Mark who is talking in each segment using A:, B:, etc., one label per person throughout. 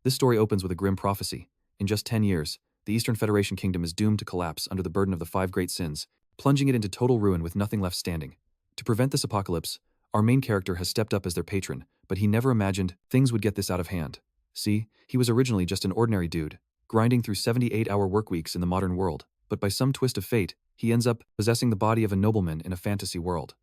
A: This story opens with a grim prophecy. In just 10 years, the Eastern Federation Kingdom is doomed to collapse under the burden of the 5 great sins, plunging it into total ruin with nothing left standing. To prevent this apocalypse, our main character has stepped up as their patron, but he never imagined things would get this out of hand. See, he was originally just an ordinary dude, grinding through 78-hour workweeks in the modern world, but by some twist of fate, he ends up possessing the body of a nobleman in a fantasy world.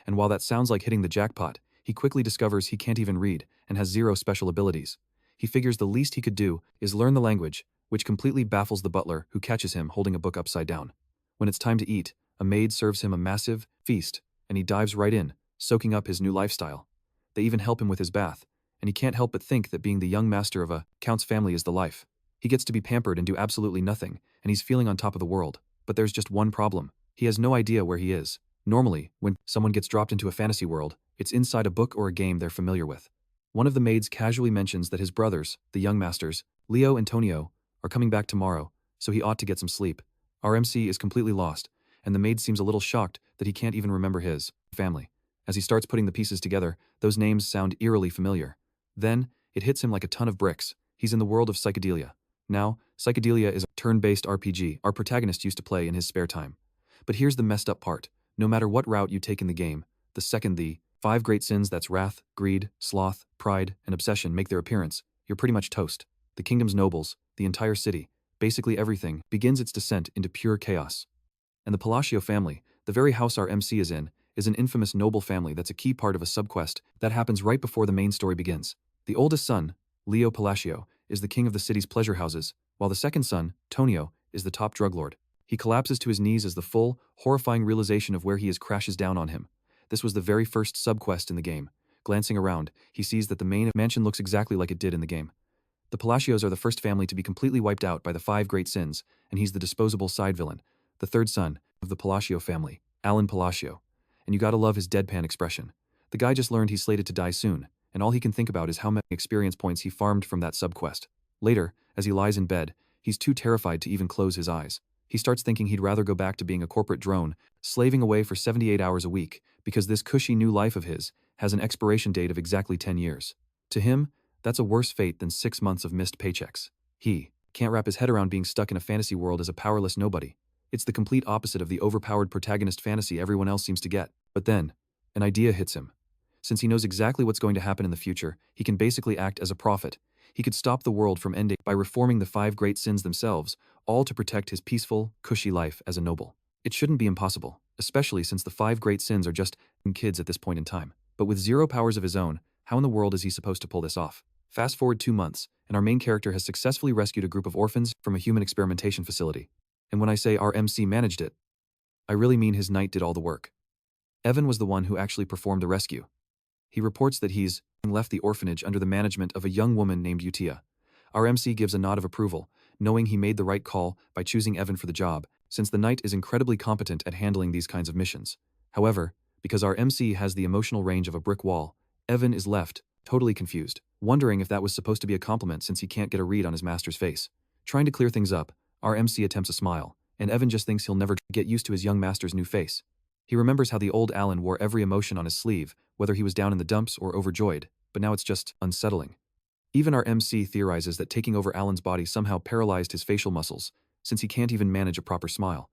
A: And while that sounds like hitting the jackpot, he quickly discovers he can't even read and has 0 special abilities. He figures the least he could do is learn the language, which completely baffles the butler who catches him holding a book upside down. When it's time to eat, a maid serves him a massive feast, and he dives right in, soaking up his new lifestyle. They even help him with his bath, and he can't help but think that being the young master of a count's family is the life. He gets to be pampered and do absolutely nothing, and he's feeling on top of the world. But there's just one problem. He has no idea where he is. Normally, when someone gets dropped into a fantasy world, it's inside a book or a game they're familiar with. One of the maids casually mentions that his brothers, the young masters, Leo and Tonio, are coming back tomorrow, so he ought to get some sleep. Our MC is completely lost, and the maid seems a little shocked that he can't even remember his family. As he starts putting the pieces together, those names sound eerily familiar. Then, it hits him like a ton of bricks. He's in the world of Psychedelia. Now, Psychedelia is a turn-based RPG our protagonist used to play in his spare time. But here's the messed up part. No matter what route you take in the game, the second the 5 great sins, that's wrath, greed, sloth, pride, and obsession, make their appearance, you're pretty much toast. The kingdom's nobles, the entire city, basically everything, begins its descent into pure chaos. And the Palashio family, the very house our MC is in, is an infamous noble family that's a key part of a subquest that happens right before the main story begins. The oldest son, Leo Palashio, is the king of the city's pleasure houses, while the second son, Tonio, is the top drug lord. He collapses to his knees as the full, horrifying realization of where he is crashes down on him. This was the very first subquest in the game. Glancing around, he sees that the main mansion looks exactly like it did in the game. The Palascios are the first family to be completely wiped out by the 5 great sins, and he's the disposable side villain, the third son of the Palashio family, Alan Palashio. And you gotta love his deadpan expression. The guy just learned he's slated to die soon, and all he can think about is how many experience points he farmed from that subquest. Later, as he lies in bed, he's too terrified to even close his eyes. He starts thinking he'd rather go back to being a corporate drone, slaving away for 78 hours a week, because this cushy new life of his has an expiration date of exactly 10 years. To him, that's a worse fate than 6 months of missed paychecks. He can't wrap his head around being stuck in a fantasy world as a powerless nobody. It's the complete opposite of the overpowered protagonist fantasy everyone else seems to get. But then, an idea hits him. Since he knows exactly what's going to happen in the future, he can basically act as a prophet. He could stop the world from ending by reforming the 5 great sins themselves, all to protect his peaceful, cushy life as a noble. It shouldn't be impossible, especially since the 5 great sins are just kids at this point in time. But with 0 powers of his own, how in the world is he supposed to pull this off? Fast forward 2 months, and our main character has successfully rescued a group of orphans from a human experimentation facility. And when I say our MC managed it, I really mean his knight did all the work. Evan was the one who actually performed the rescue. He reports that he's left the orphanage under the management of a young woman named Utia. Our MC gives a nod of approval, knowing he made the right call by choosing Evan for the job, since the knight is incredibly competent at handling these kinds of missions. However, because our MC has the emotional range of a brick wall, Evan is left, totally confused, wondering if that was supposed to be a compliment since he can't get a read on his master's face. Trying to clear things up, our MC attempts a smile, and Evan just thinks he'll never get used to his young master's new face. He remembers how the old Alan wore every emotion on his sleeve, whether he was down in the dumps or overjoyed, but now it's just unsettling. Even our MC theorizes that taking over Alan's body somehow paralyzed his facial muscles, since he can't even manage a proper smile.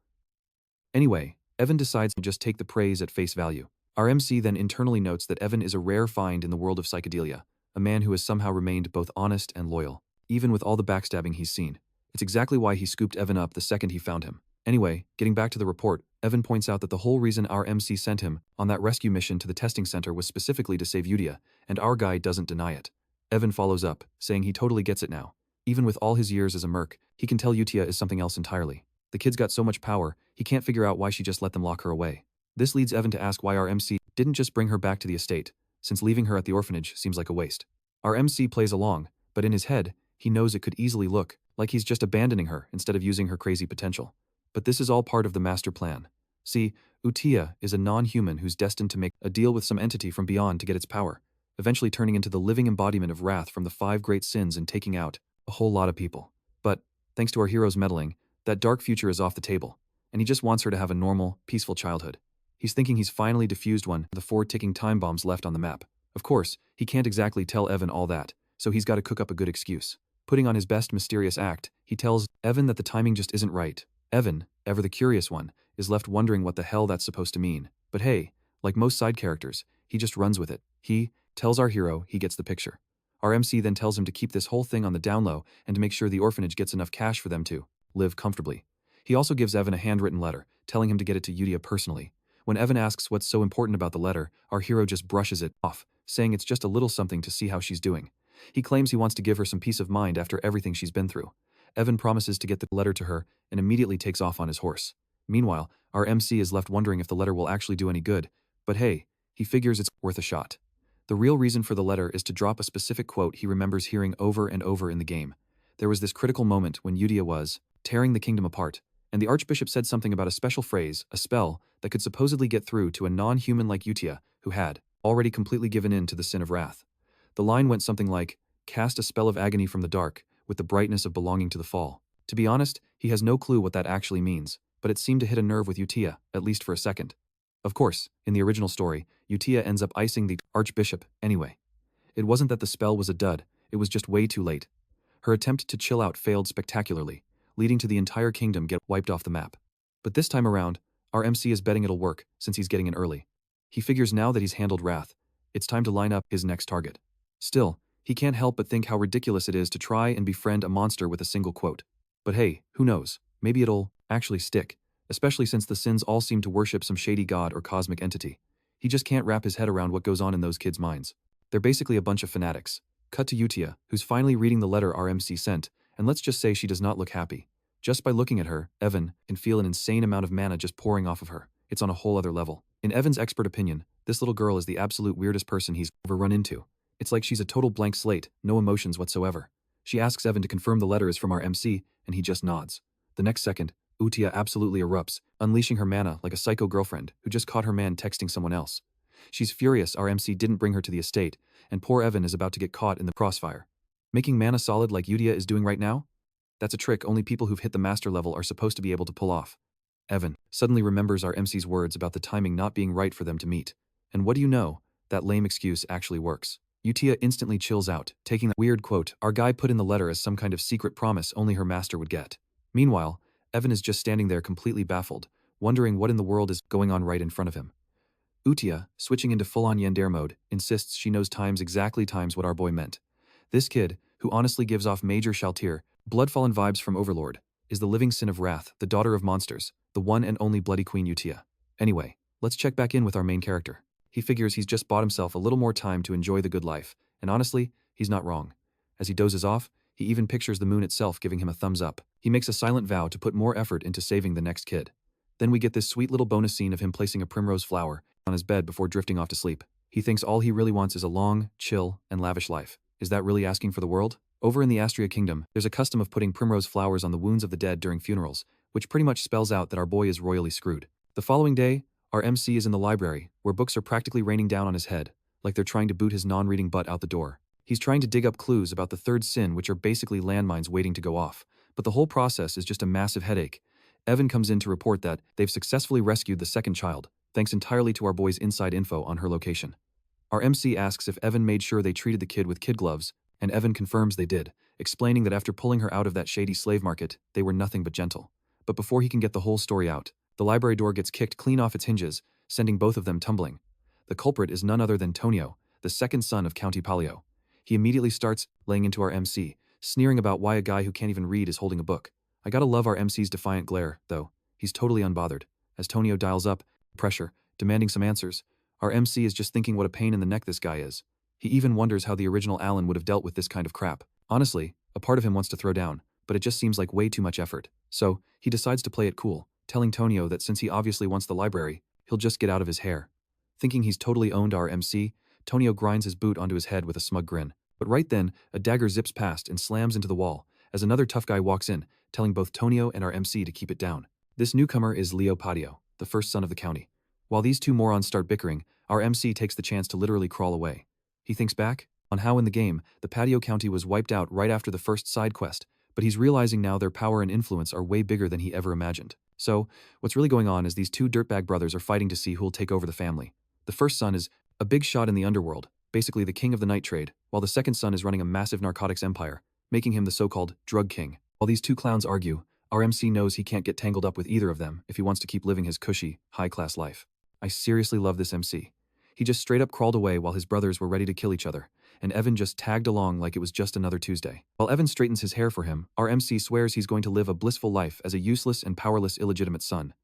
A: Anyway, Evan decides to just take the praise at face value. Our MC then internally notes that Evan is a rare find in the world of Psychedelia, a man who has somehow remained both honest and loyal, even with all the backstabbing he's seen. It's exactly why he scooped Evan up the second he found him. Anyway, getting back to the report, Evan points out that the whole reason our MC sent him on that rescue mission to the testing center was specifically to save Udia, and our guy doesn't deny it. Evan follows up, saying he totally gets it now. Even with all his years as a merc, he can tell Utia is something else entirely. The kid's got so much power, he can't figure out why she just let them lock her away. This leads Evan to ask why our MC didn't just bring her back to the estate, since leaving her at the orphanage seems like a waste. Our MC plays along, but in his head, he knows it could easily look like he's just abandoning her instead of using her crazy potential. But this is all part of the master plan. See, Utia is a non-human who's destined to make a deal with some entity from beyond to get its power, eventually turning into the living embodiment of wrath from the 5 great sins and taking out a whole lot of people. But, thanks to our hero's meddling, that dark future is off the table, and he just wants her to have a normal, peaceful childhood. He's thinking he's finally defused one of the 4 ticking time bombs left on the map. Of course, he can't exactly tell Evan all that, so he's got to cook up a good excuse. Putting on his best mysterious act, he tells Evan that the timing just isn't right. Evan, ever the curious one, is left wondering what the hell that's supposed to mean. But hey, like most side characters, he just runs with it. He tells our hero he gets the picture. Our MC then tells him to keep this whole thing on the down low and to make sure the orphanage gets enough cash for them to live comfortably. He also gives Evan a handwritten letter, telling him to get it to Yudia personally. When Evan asks what's so important about the letter, our hero just brushes it off, saying it's just a little something to see how she's doing. He claims he wants to give her some peace of mind after everything she's been through. Evan promises to get the letter to her and immediately takes off on his horse. Meanwhile, our MC is left wondering if the letter will actually do any good, but hey, he figures it's worth a shot. The real reason for the letter is to drop a specific quote he remembers hearing over and over in the game. There was this critical moment when Yudia was tearing the kingdom apart, and the Archbishop said something about a special phrase, a spell, that could supposedly get through to a non-human like Yutia, who had already completely given in to the sin of wrath. The line went something like, "Cast a spell of agony from the dark, with the brightness of belonging to the fall." To be honest, he has no clue what that actually means, but it seemed to hit a nerve with Yutia, at least for a second. Of course, in the original story, Yutia ends up icing the Archbishop anyway. It wasn't that the spell was a dud, it was just way too late. Her attempt to chill out failed spectacularly, leading to the entire kingdom get wiped off the map. But this time around, our MC is betting it'll work since he's getting in early. He figures now that he's handled wrath, it's time to line up his next target. Still, he can't help but think how ridiculous it is to try and befriend a monster with a single quote. But hey, who knows, maybe it'll actually stick, especially since the Sins all seem to worship some shady god or cosmic entity. He just can't wrap his head around what goes on in those kids' minds. They're basically a bunch of fanatics. Cut to Yutia, who's finally reading the letter our MC sent, and let's just say she does not look happy. Just by looking at her, Evan can feel an insane amount of mana just pouring off of her. It's on a whole other level. In Evan's expert opinion, this little girl is the absolute weirdest person he's ever run into. It's like she's a total blank slate, no emotions whatsoever. She asks Evan to confirm the letter is from our MC, and he just nods. The next second, Yutia absolutely erupts, unleashing her mana like a psycho girlfriend who just caught her man texting someone else. She's furious our MC didn't bring her to the estate, and poor Evan is about to get caught in the crossfire. Making mana solid like Yutia is doing right now? That's a trick only people who've hit the master level are supposed to be able to pull off. Evan suddenly remembers our MC's words about the timing not being right for them to meet. And what do you know? That lame excuse actually works. Yutia instantly chills out, taking that weird quote our guy put in the letter as some kind of secret promise only her master would get. Meanwhile, Evan is just standing there completely baffled, wondering what in the world is going on right in front of him. Yutia, switching into full-on Yandere mode, insists she knows exactly what our boy meant. This kid, who honestly gives off major Shaltir, blood-fallen vibes from Overlord, is the living sin of wrath, the daughter of monsters, the one and only bloody queen Yutia. Anyway, let's check back in with our main character. He figures he's just bought himself a little more time to enjoy the good life, and honestly, he's not wrong. As he dozes off, he even pictures the moon itself giving him a thumbs up. He makes a silent vow to put more effort into saving the next kid. Then we get this sweet little bonus scene of him placing a primrose flower on his bed before drifting off to sleep. He thinks all he really wants is a long, chill, and lavish life. Is that really asking for the world? Over in the Astria Kingdom, there's a custom of putting primrose flowers on the wounds of the dead during funerals, which pretty much spells out that our boy is royally screwed. The following day, our MC is in the library, where books are practically raining down on his head, like they're trying to boot his non-reading butt out the door. He's trying to dig up clues about the third sin, which are basically landmines waiting to go off, but the whole process is just a massive headache. Evan comes in to report that they've successfully rescued the second child, thanks entirely to our boy's inside info on her location. Our MC asks if Evan made sure they treated the kid with kid gloves, and Evan confirms they did, explaining that after pulling her out of that shady slave market, they were nothing but gentle. But before he can get the whole story out, the library door gets kicked clean off its hinges, sending both of them tumbling. The culprit is none other than Tonio, the second son of County Palio. He immediately starts laying into our MC, sneering about why a guy who can't even read is holding a book. I gotta love our MC's defiant glare, though. He's totally unbothered. As Tonio dials up, pressure, demanding some answers, our MC is just thinking what a pain in the neck this guy is. He even wonders how the original Alan would have dealt with this kind of crap. Honestly, a part of him wants to throw down, but it just seems like way too much effort. So, he decides to play it cool, telling Tonio that since he obviously wants the library, he'll just get out of his hair. Thinking he's totally owned our MC, Tonio grinds his boot onto his head with a smug grin. But right then, a dagger zips past and slams into the wall, as another tough guy walks in, telling both Tonio and our MC to keep it down. This newcomer is Leo Patio, the first son of the county. While these two morons start bickering, our MC takes the chance to literally crawl away. He thinks back on how in the game, the Patio County was wiped out right after the first side quest, but he's realizing now their power and influence are way bigger than he ever imagined. So, what's really going on is these two dirtbag brothers are fighting to see who'll take over the family. The first son is a big shot in the underworld, basically the king of the night trade, while the second son is running a massive narcotics empire, making him the so-called drug king. While these two clowns argue, our MC knows he can't get tangled up with either of them if he wants to keep living his cushy, high-class life. I seriously love this MC. He just straight up crawled away while his brothers were ready to kill each other, and Evan just tagged along like it was just another Tuesday. While Evan straightens his hair for him, our MC swears he's going to live a blissful life as a useless and powerless illegitimate son.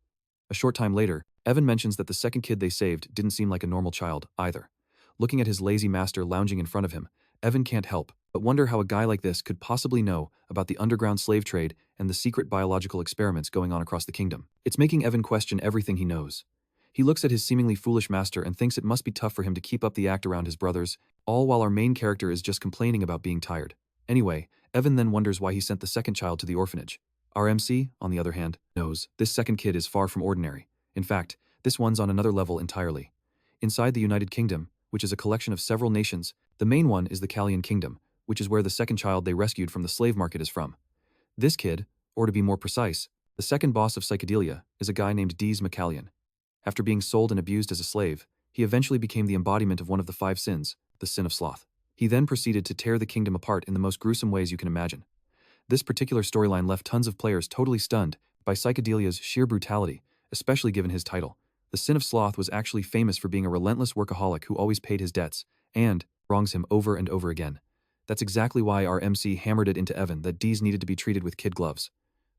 A: A short time later, Evan mentions that the second kid they saved didn't seem like a normal child, either. Looking at his lazy master lounging in front of him, Evan can't help but wonder how a guy like this could possibly know about the underground slave trade and the secret biological experiments going on across the kingdom. It's making Evan question everything he knows. He looks at his seemingly foolish master and thinks it must be tough for him to keep up the act around his brothers, all while our main character is just complaining about being tired. Anyway, Evan then wonders why he sent the second child to the orphanage. Our MC, on the other hand, knows this second kid is far from ordinary. In fact, this one's on another level entirely. Inside the United Kingdom, which is a collection of several nations, the main one is the Callian Kingdom, which is where the second child they rescued from the slave market is from. This kid, or to be more precise, the second boss of Psychedelia, is a guy named Dees McCallion. After being sold and abused as a slave, he eventually became the embodiment of one of the 5 sins, the sin of sloth. He then proceeded to tear the kingdom apart in the most gruesome ways you can imagine. This particular storyline left tons of players totally stunned by Psychedelia's sheer brutality, especially given his title. The sin of sloth was actually famous for being a relentless workaholic who always paid his debts, and wrongs him over and over again. That's exactly why our MC hammered it into Evan that Dees needed to be treated with kid gloves.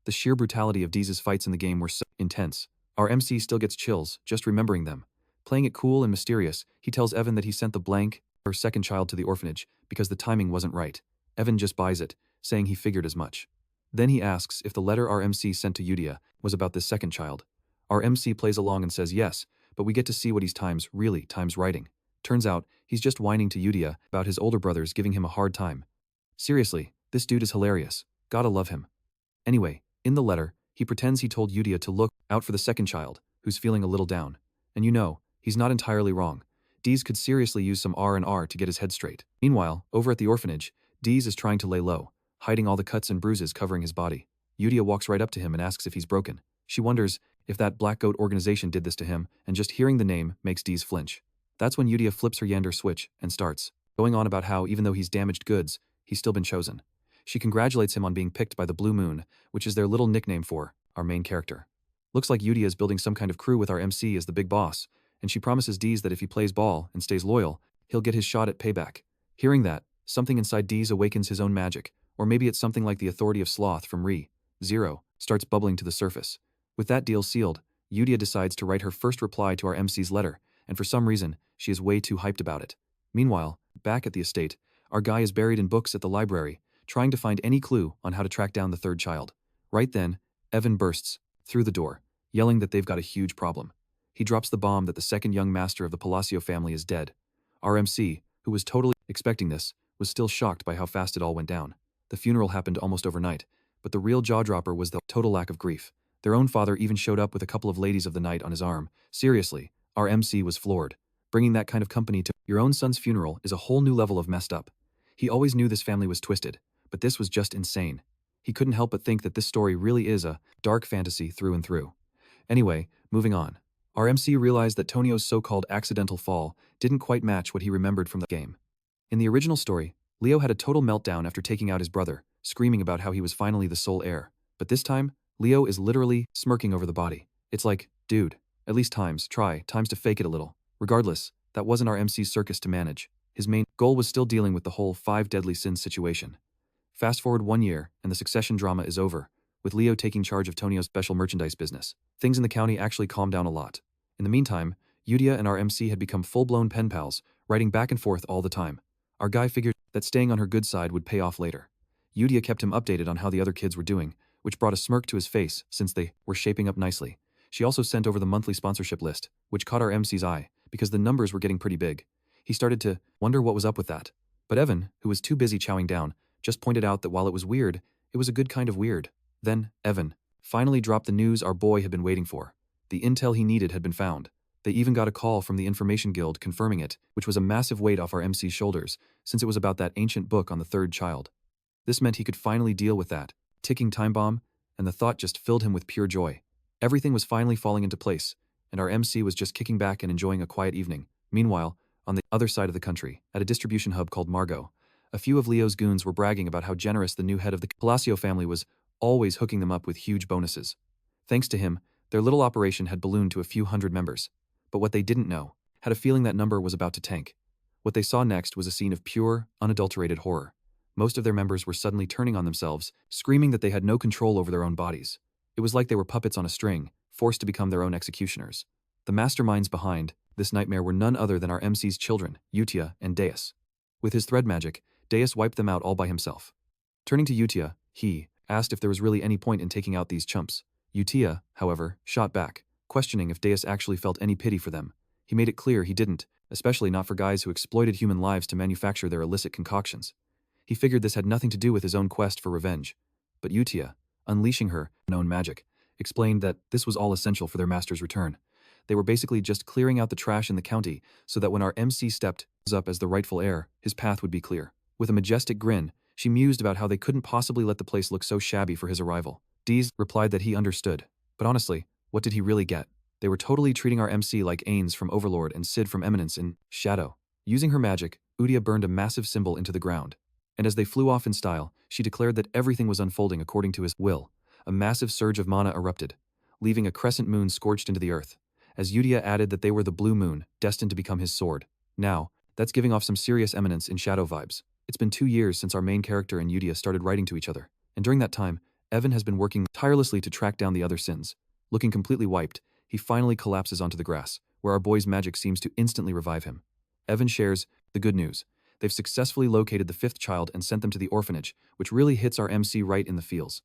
A: The sheer brutality of Dees' fights in the game were so intense. Our MC still gets chills just remembering them. Playing it cool and mysterious, he tells Evan that he sent the blank, or second child to the orphanage because the timing wasn't right. Evan just buys it, saying he figured as much. Then he asks if the letter our MC sent to Yudia was about this second child. Our MC plays along and says yes, but we get to see what he's really writing. Turns out, he's just whining to Yudia about his older brothers giving him a hard time. Seriously, this dude is hilarious. Gotta love him. Anyway, in the letter, he pretends he told Yudia to look out for the second child, who's feeling a little down. And you know, he's not entirely wrong. Dees could seriously use some R&R to get his head straight. Meanwhile, over at the orphanage, Dees is trying to lay low, hiding all the cuts and bruises covering his body. Yudia walks right up to him and asks if he's broken. She wonders if that Black Goat organization did this to him, and just hearing the name makes Dees flinch. That's when Yudia flips her Yander switch and starts going on about how even though he's damaged goods, he's still been chosen. She congratulates him on being picked by the Blue Moon, which is their little nickname for our main character. Looks like Yudia is building some kind of crew with our MC as the big boss, and she promises Dees that if he plays ball and stays loyal, he'll get his shot at payback. Hearing that, something inside Dees awakens his own magic, or maybe it's something like the authority of sloth from RE0, starts bubbling to the surface. With that deal sealed, Yudia decides to write her first reply to our MC's letter, and for some reason, she is way too hyped about it. Meanwhile, back at the estate, our guy is buried in books at the library, trying to find any clue on how to track down the third child. Right then, Evan bursts through the door, yelling that they've got a huge problem. He drops the bomb that the second young master of the Palashio family is dead. Our MC, who was totally expecting this, was still shocked by how fast it all went down. The funeral happened almost overnight, but the real jaw-dropper was the total lack of grief. Their own father even showed up with a couple of ladies of the night on his arm. Seriously, our MC was floored. Bringing that kind of company to your own son's funeral is a whole new level of messed up. He always knew this family was twisted, but this was just insane. He couldn't help but think that this story really is a dark fantasy through and through. Anyway, moving on. Our MC realized that Tonio's so-called accidental fall didn't quite match what he remembered from the game. In the original story, Leo had a total meltdown after taking out his brother, screaming about how he was finally the sole heir. But this time, Leo is literally smirking over the body. It's like, dude, at least times to fake it a little. Regardless, that wasn't our MC's circus to manage. His main goal was still dealing with the whole 5 deadly sins situation. Fast forward 1 year, and the succession drama is over, with Leo taking charge of Tonio's special merchandise business. Things in the county actually calmed down a lot. In the meantime, Yudia and our MC had become full-blown pen pals, writing back and forth all the time. Our guy figured that staying on her good side would pay off later. Yudia kept him updated on how the other kids were doing, which brought a smirk to his face since they were shaping up nicely. She also sent over the monthly sponsorship list, which caught our MC's eye, because the numbers were getting pretty big. He started to wonder what was up with that. But Evan, who was too busy chowing down, just pointed out that while it was weird, it was a good kind of weird. Then, Evan finally dropped the news our boy had been waiting for. The intel he needed had been found. They even got a call from the Information Guild confirming it, which was a massive weight off our MC's shoulders, since it was about that ancient book on the third child. This meant he could finally deal with that ticking time bomb, and the thought just filled him with pure joy. Everything was finally falling into place, and our MC was just kicking back and enjoying a quiet evening. Meanwhile, on the other side of the country, at a distribution hub called Margot, A few of Leo's goons were bragging about how generous the new head of the Palashio family was, always hooking them up with huge bonuses. Thanks to him, their little operation had ballooned to a few hundred members. But what they didn't know, had a feeling that number was about to tank. What they saw next was a scene of pure, unadulterated horror. Most of their members were suddenly turning on themselves, screaming that they had no control over their own bodies. It was like they were puppets on a string, forced to become their own executioners. The masterminds behind this nightmare were none other than our MC's children, Utia and Deus. With his thread magic, Deus wiped them out all by himself. Turning to Utia, he asked if there was really any point in taking out these chumps. Utia, however, shot back, questioning if Deus actually felt any pity for them. He made it clear he didn't, especially not for guys who exploited human lives to manufacture their illicit concoctions. He figured this had nothing to do with his own quest for revenge. But Utia, unleashing her known magic, explained that this was all essential for their master's return. They were basically just clearing out the trash in the county so that when our MC stepped up as the rightful heir, his path would be clear. With a majestic grin, she mused about how they couldn't possibly let the place look so shabby for his arrival. Dees replied that he understood. But honestly, what did he really get? They were totally treating our MC like Ains from Overlord and Sid from Eminence in Shadow. Using her magic, Udia burned a massive symbol into the ground. And as they flew off in style, she declared that everything was unfolding according to his will. A massive surge of mana erupted, leaving a crescent moon scorched into the earth. As Udia added that they were the blue moon, destined to become his sword. Now, that's giving off some serious Eminence in Shadow vibes. It's been 2 years since our main character and Udia started writing to each other. And during that time, Evan has been working tirelessly to track down the other sins. Looking completely wiped, he finally collapses onto the grass, where our boy's magic seems to instantly revive him. Evan shares the good news. They've successfully located the 5th child and sent them to the orphanage, which really hits our MC right in the feels.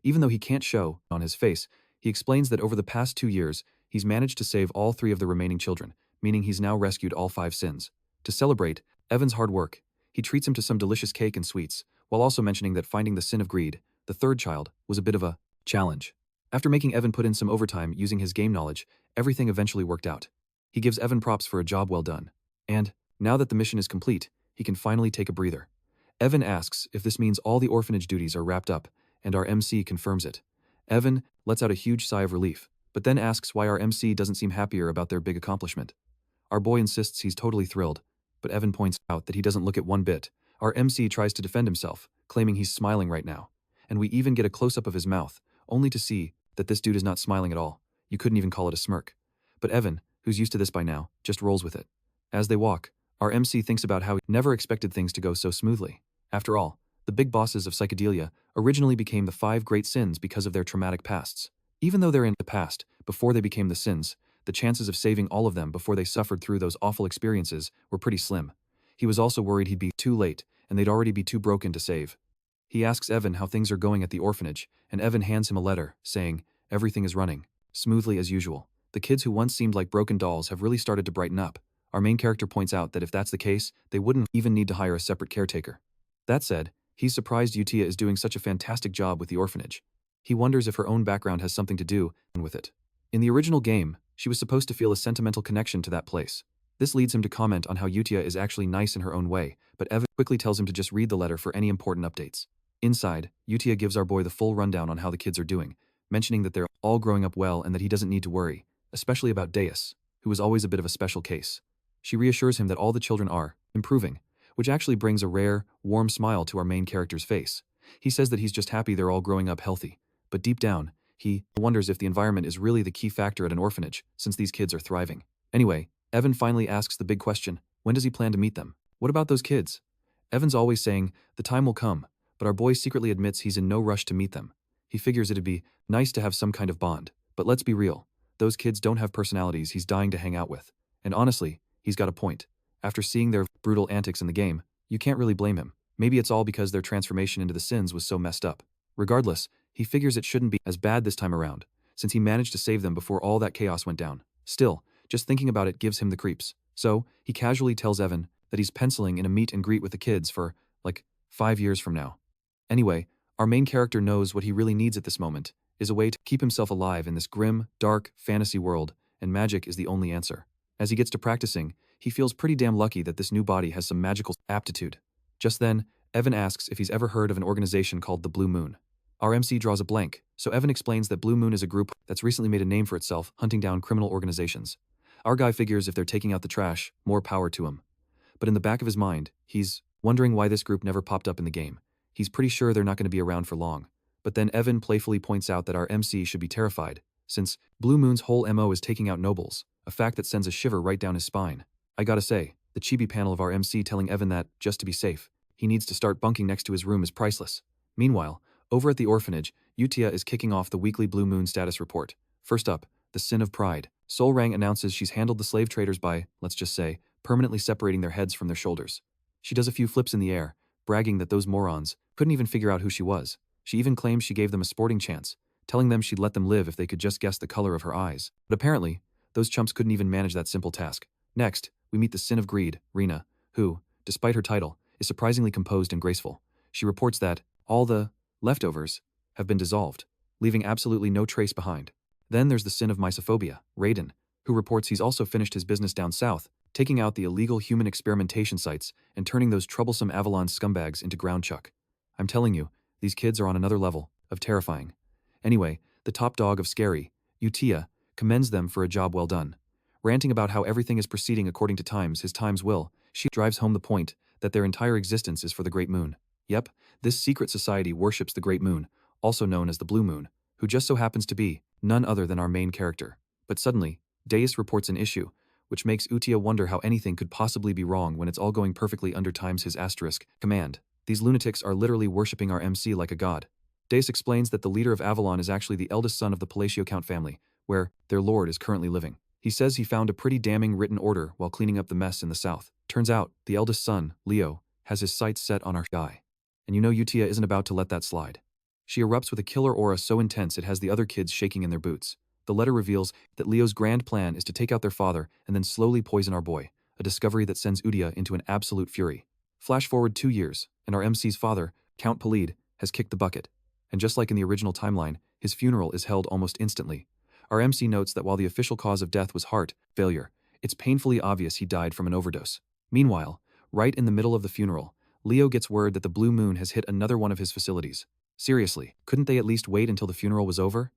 A: Even though he can't show on his face, he explains that over the past 2 years, he's managed to save all 3 of the remaining children, meaning he's now rescued all 5 sins. To celebrate Evan's hard work, he treats him to some delicious cake and sweets, while also mentioning that finding the sin of greed, the 3rd child, was a bit of a challenge. After making Evan put in some overtime using his game knowledge, everything eventually worked out. He gives Evan props for a job well done. And, now that the mission is complete, he can finally take a breather. Evan asks if this means all the orphanage duties are wrapped up, and our MC confirms it. Evan lets out a huge sigh of relief, but then asks why our MC doesn't seem happier about their big accomplishment. Our boy insists he's totally thrilled, but Evan points out that he doesn't look it one bit. Our MC tries to defend himself, claiming he's smiling right now. And we even get a close-up of his mouth, only to see that this dude is not smiling at all. You couldn't even call it a smirk. But Evan, who's used to this by now, just rolls with it. As they walk, our MC thinks about how he never expected things to go so smoothly. After all, the big bosses of Psychedelia originally became the 5 great sins because of their traumatic pasts. Even though they're in the past, before they became the sins, the chances of saving all of them before they suffered through those awful experiences were pretty slim. He was also worried he'd be too late, and they'd already be too broken to save. He asks Evan how things are going at the orphanage, and Evan hands him a letter, saying, everything is running smoothly as usual. The kids who once seemed like broken dolls have really started to brighten up. Our main character points out that if that's the case, they wouldn't even need to hire a separate caretaker. That said, he's surprised Utia is doing such a fantastic job with the orphanage. He wonders if her own background has something to do with it. In the original game, she was supposed to feel a sentimental connection to that place. This leads him to comment on how Utia is actually nice in her own way, but Evan quickly tells him to just read the letter for any important updates. Inside, Utia gives our boy the full rundown on how the kids are doing, mentioning that they're all growing up well and that he doesn't need to worry, especially about Deus, who was always a bit of a special case. She reassures him that all the children are improving, which actually brings a rare, warm smile to our main character's face. He says that he's just happy they're all growing up healthy, but deep down, he wonders if the environment is really the key factor at an orphanage, since these kids are thriving. Anyway, Evan finally asks the big question, when does he plan to meet them? What about those kids? Evan's always saying, the time will come, but our boy secretly admits he's in no rush to meet them. He figures it'd be nice to have some kind of bond, but let's be real, those kids don't have personalities he's dying to hang out with. And honestly, he's got a point. After seeing their brutal antics in the game, you can't really blame him. Maybe it's all because their transformation into the sins was so messed up. Regardless, he figures it shouldn't be as bad this time around, since he managed to save them before all that chaos went down. Still, just thinking about it gives him the creeps. So, he casually tells Evan that he's penciling in a meet and greet with the kids for, 5 years from now. Anyway, our main character knows what he really needs at this moment is a way to keep himself alive in this grim, dark, fantasy world, and magic is the only answer. As he gets to practicing, he feels pretty damn lucky that this new body has some magical aptitude. Just then, Evan asks if he's ever heard of an organization called the Blue Moon. Our MC draws a blank, so Evan explains that Blue Moon is a group that's recently made a name for itself hunting down criminal organizations. Our guy figures if they're taking out the trash, more power to him. But in the back of his mind, he's wondering why this group never popped up in the game. He's pretty sure they're not going to be around for long. But then Evan playfully points out that our MC should be terrified, since Blue Moon's whole MO is taking out nobles, a fact that sends a shiver right down his spine. I gotta say, the chibi panel of our MC telling Evan that, just to be safe, he needs to start bunking next to his room is priceless. Meanwhile, over at the orphanage, Utia is kicking off the weekly Blue Moon status report. First up, the sin of pride. Sol Rang announces she's handled the slave traders by, let's just say, permanently separating their heads from their shoulders. She does a few flips in the air, bragging that those morons couldn't even figure out who she was. She even claims she gave them a sporting chance, telling them she'd let them live if they could just guess the color of her eyes. But apparently, those chumps couldn't even manage that simple task. Next, we meet the sin of greed, Rena, who, despite her title, is surprisingly composed and graceful. She reports that all the leftovers have been dissolved, leaving absolutely no trace behind. Then there's the sin of mysophobia, Raiden, who reports he's also finished his business down south, taking out the illegal human experimentation sites and turning those troublesome Avalon scumbags into ground chuck. I'm telling you, these kids are on another level of terrifying. Anyway, the top dog of scary, Utia, commends them for a job well done. Ranting about how everything is proceeding according to his time's will, she drives home the point that their entire existence is for the Great Moon. Yep, this secret society worships the Great Moon, also known as the Blue Moon, who just so happens to be none other than our main character. But suddenly, Deus reports an issue, which makes Utia wonder how anything could possibly be wrong when it's all going perfectly under his asterisk command. These lunatics are literally worshipping our MC like a god. Deus explains that the leader of Avalon is actually the eldest son of the Palashio Count family, where their lord is currently living. He says he found a pretty damning written order while cleaning up the mess in the south. Turns out, the eldest son, Leo, has his sights set on our guy. And you know Utia isn't about to let that slide. She erupts with a killer aura so intense it has the other kids shaking in their boots. The letter reveals that Leo's grand plan is to take out their father and then slowly poison our boy, a discovery that sends Utia into an absolute fury. Flash forward 2 years, and our MC's father, Count Palid, has kicked the bucket. And just like in the original timeline, his funeral is held almost instantly. Our MC notes that while the official cause of death was heart failure, it's painfully obvious he died from an overdose. Meanwhile, right in the middle of the funeral, Leo gets word that the Blue Moon has hit another one of his facilities. Seriously, couldn't they at least wait until the funeral was over?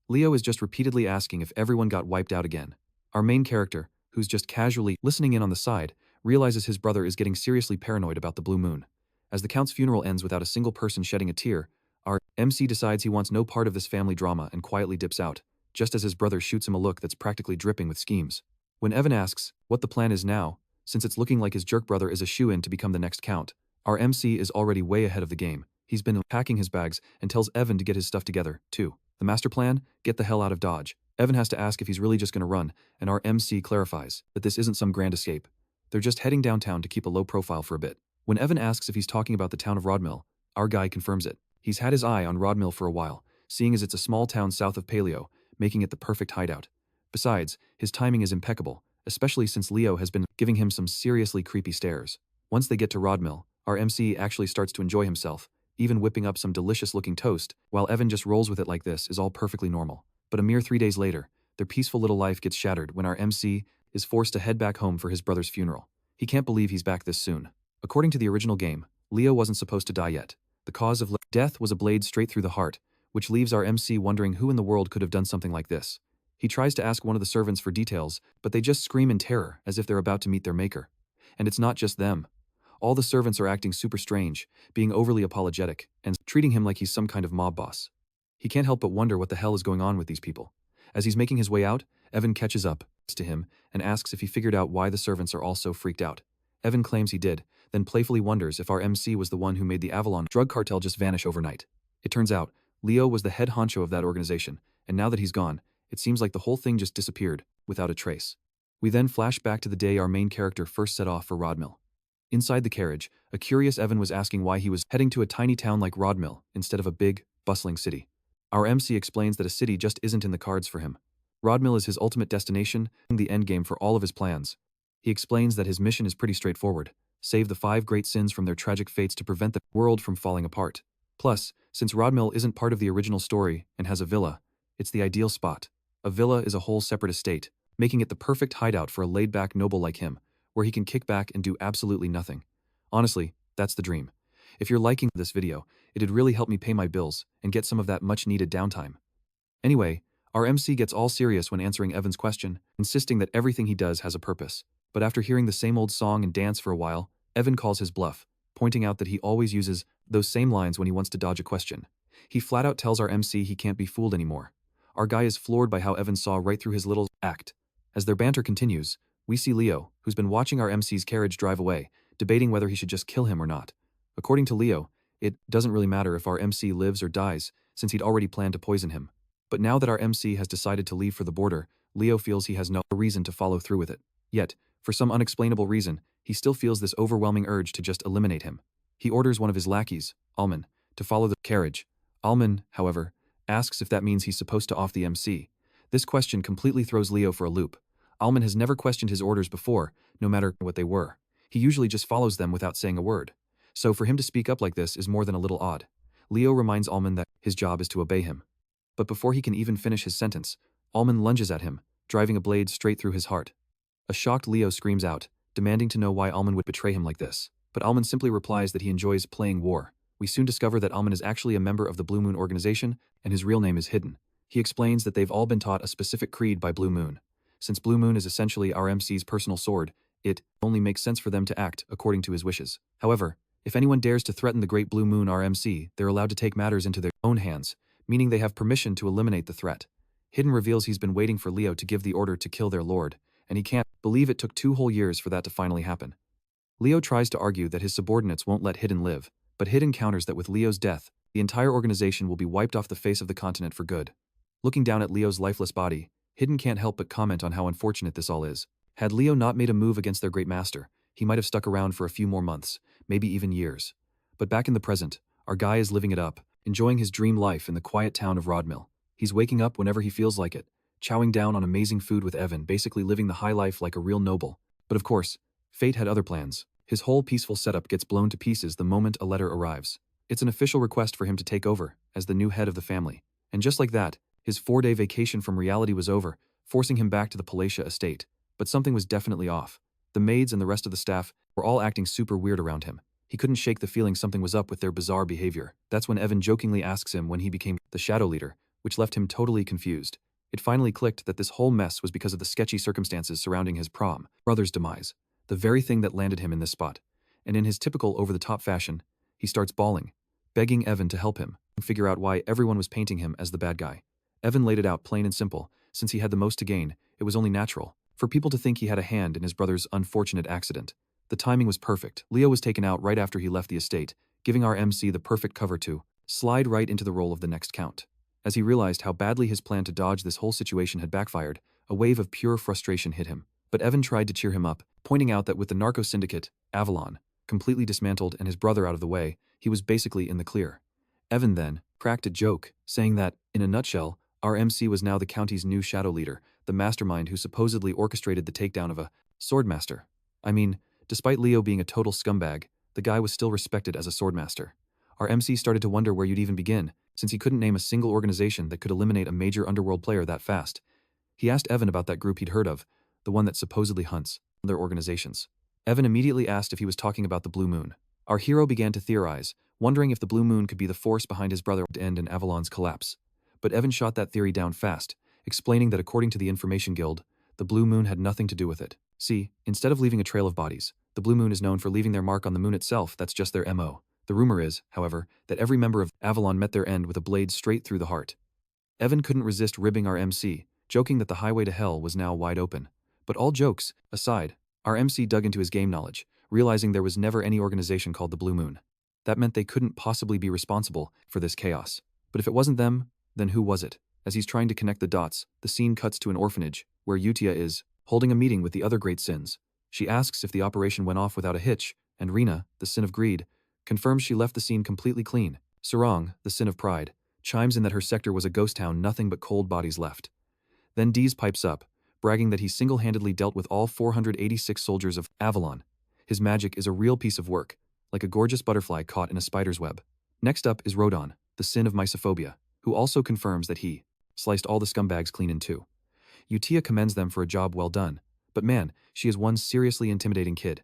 A: Leo is just repeatedly asking if everyone got wiped out again. Our main character, who's just casually listening in on the side, realizes his brother is getting seriously paranoid about the Blue Moon. As the Count's funeral ends without a single person shedding a tear, our MC decides he wants no part of this family drama and quietly dips out, just as his brother shoots him a look that's practically dripping with schemes. When Evan asks what the plan is now, since it's looking like his jerk brother is a shoo-in to become the next Count, our MC is already way ahead of the game. He's been packing his bags and tells Evan to get his stuff together, too. The master plan? Get the hell out of Dodge. Evan has to ask if he's really just going to run, and our MC clarifies that this isn't some grand escape. They're just heading downtown to keep a low profile for a bit. When Evan asks if he's talking about the town of Rodmill, our guy confirms it. He's had his eye on Rodmill for a while, seeing as it's a small town south of Paleo, making it the perfect hideout. Besides, his timing is impeccable, especially since Leo has been giving him some seriously creepy stares. Once they get to Rodmill, our MC actually starts to enjoy himself, even whipping up some delicious-looking toast, while Evan just rolls with it like this is all perfectly normal. But a mere 3 days later, their peaceful little life gets shattered when our MC is forced to head back home for his brother's funeral. He can't believe he's back this soon. According to the original game, Leo wasn't supposed to die yet. The cause of death was a blade straight through the heart, which leaves our MC wondering who in the world could have done something like this. He tries to ask one of the servants for details, but they just scream in terror as if they're about to meet their maker. And it's not just them. All the servants are acting super strange, being overly apologetic, and treating him like he's some kind of mob boss. He can't help but wonder what the hell is going on with these people. As he's making his way out, Evan catches up to him and asks if he figured out why the servants are all so freaked out. Evan claims he did, then playfully wonders if our MC was the one who made the Avalon drug cartel just vanish overnight. It turns out, Leo was the head honcho of that organization, and now that he's gone, it seems like the whole thing just disappeared, without a trace. We then flash back to the day our main character first set off for Rodmill. Inside the carriage, a curious Evan was asking why he was heading to a tiny town like Rodmill instead of a big, bustling city. Our MC explains that a city just isn't in the cards for him. Rodmill is his ultimate destination, the endgame for all of his plans. He explains that his mission is pretty straightforward: save the 5 great sins from their tragic fates to prevent the world from falling apart. Plus, since Rodmill isn't part of the original story and has a villa, it's the ideal spot. A villa is a whole separate estate, making it the perfect hideout for a laid-back noble like him, where he can kick back and do absolutely nothing. Honestly, that's the dream. If you're liking this video, it'd really help me pay my bills and get some of that much-needed downtime. Anyway, our MC gets all serious when answering Evan's question, insisting that everything he does has a purpose. But after hearing the same old song and dance for a while, Evan calls his bluff, pointing out that he always uses those same lines when he wants to dodge a question. He flat out tells our MC he can't be fooled anymore. Our guy is floored by how Evan saw right through his little act. As their banter continues, we see Leo, who's been watching our MC's carriage drive away, debating whether he should just kill him or not. According to Leo, it doesn't really matter if our MC lives or dies, since he'd already planned to poison him. But now that our MC has decided to leave for the border, Leo feels he has no reason to follow through with it. Yet, for some unexplainable reason, he still feels this overwhelming urge to just eliminate him. He orders one of his lackeys, Alman, to follow the carriage. Alman, however, asks if that means he's supposed to off the MC. This question completely throws Leo for a loop. Alman has never questioned his orders before, no matter what they were. He usually just follows them without saying a word. So for him to speak up like this is more than a little odd. Leo reminds Alman that his job is to obey him. But before he can even finish his sentence, Alman lunges at him, driving a blade straight through his heart. A shocked Leo screams out, demanding to know why Alman would betray him like this. But Alman simply replies that he enjoys playing war. We soon discover that Alman is actually a member of the Blue Moon organization, and his real name is hidden. He explains that they've all been taught a specific creed by Blue Moon. Since Blue Moon is essentially our MC's personal sword, it only makes sense for them to act according to his wishes. However, if anyone dares to threaten the Great Blue Moon RMC, they're allowed to take matters into their own hands, meaning they have permission to eliminate the threat. Hidden reveals he's been waiting for Leo to give the order to kill their lord, and he can't believe it took 2 whole years for that to finally happen. Leo tries to argue that his subordinates won't let Hidden live, but Hidden counters that with Leo's death, the entire organization will be wiped off the face of the continent for good. Looking down at Leo's lifeless body, Hidden can't help but comment on how unfortunate this all is. Had Leo not made a move against their great master, he might have stuck around for a few more months, maybe even years. But back in the present, our guy is living it up, enjoying his dream life in the quiet town of Rodmill. He's waking up whenever he feels like it, chowing down on amazing food with Evan, basically living the high life like a real noble. But of course, fate had other plans. His whole peaceful setup gets blown to pieces the moment a letter arrives. It's an official request for him to take over as the new head of the family. And just like that, his 4-day vacation from reality was over, forcing him back to the Palashio estate. But something was definitely off. The maids and the rest of the staff were all acting super weird around him. He couldn't shake the feeling something was up with their bizarre behavior. That's when Evan jokingly asks him when he became the shadow leader, which left him totally confused. It finally clicked that this whole mess was because of the sketchy circumstances surrounding his brother's demise, the very thing that landed him in this spot. And in his typical over-the-top fashion, he starts bawling, begging Evan to help him and figure out why everyone was painting him as the bad guy. Evan laid it out plain and simple. Since he had the most to gain, it was only natural for people to think he had a hand in his brother's unfortunate accident. The timing was perfect. Leo was taken out right after he left the estate, giving our MC the perfect cover to slide right into the role of the next count. As he realized how badly his plan to dodge this whole situation had backfired, a wave of pure frustration hit him. But Evan tried to cheer him up, pointing out that with the narco syndicate, Avalon, completely dismantled and his brother out of the way, he was basically in the clear. Evan then cracked a joke, saying that, in a nutshell, our MC was now the county's new shadow leader, the mastermind who supposedly orchestrated the takedown of a swordmaster. I mean, despite Leo being a total scumbag, the guy was still respected as a swordmaster. Our MC started to wonder where you'd even begin, since he couldn't name a single organization that could eliminate a major underworld player that fast. He asked Evan about that group he'd heard of, the one that supposedly hunts other organizations. Evan immediately asked if he was talking about the Blue Moon. Our hero began to theorize, wondering if the Blue Moon could be the force behind his brother's end and Avalon's collapse. But Evan shot that theory down fast, explaining that according to the Information Guild, the Blue Moon had nothing to do with it. See, instead of leaving a trail of bodies, the Blue Moon is known for leaving their mark on the moon itself. That's just their MO. The rumor is, however, that every member of Avalon met their end with a blade straight through the heart. Evan couldn't resist ribbing our MC, joking that the highway to hell was now wide open. But all jokes aside, our MC dug into his game knowledge, realizing there was never any organization called the Blue Moon. That meant they couldn't possibly be responsible for this chaos. But if it wasn't them, then who was it? As he's trying to connect the dots, the scene cuts to an orphanage, where Utia is holding a meeting with the other great sins. She asks if the operation went off without a hitch, and Rina, the sin of greed, confirms she left the scene completely clean. Sarong, the sin of pride, chimes in that her sector was a ghost town, nothing but cold bodies left. Then Dees pipes up, bragging that he single-handedly dealt with all 486 soldiers of Avalon. His magic is a real piece of work, like a gorgeous butterfly caught in a spider's web. Next up is Rodon, the sin of mysophobia, who also confirms that he sliced all the scumbags clean in two. Utia commends them for a job well done, but man, she is one seriously intimidating kid.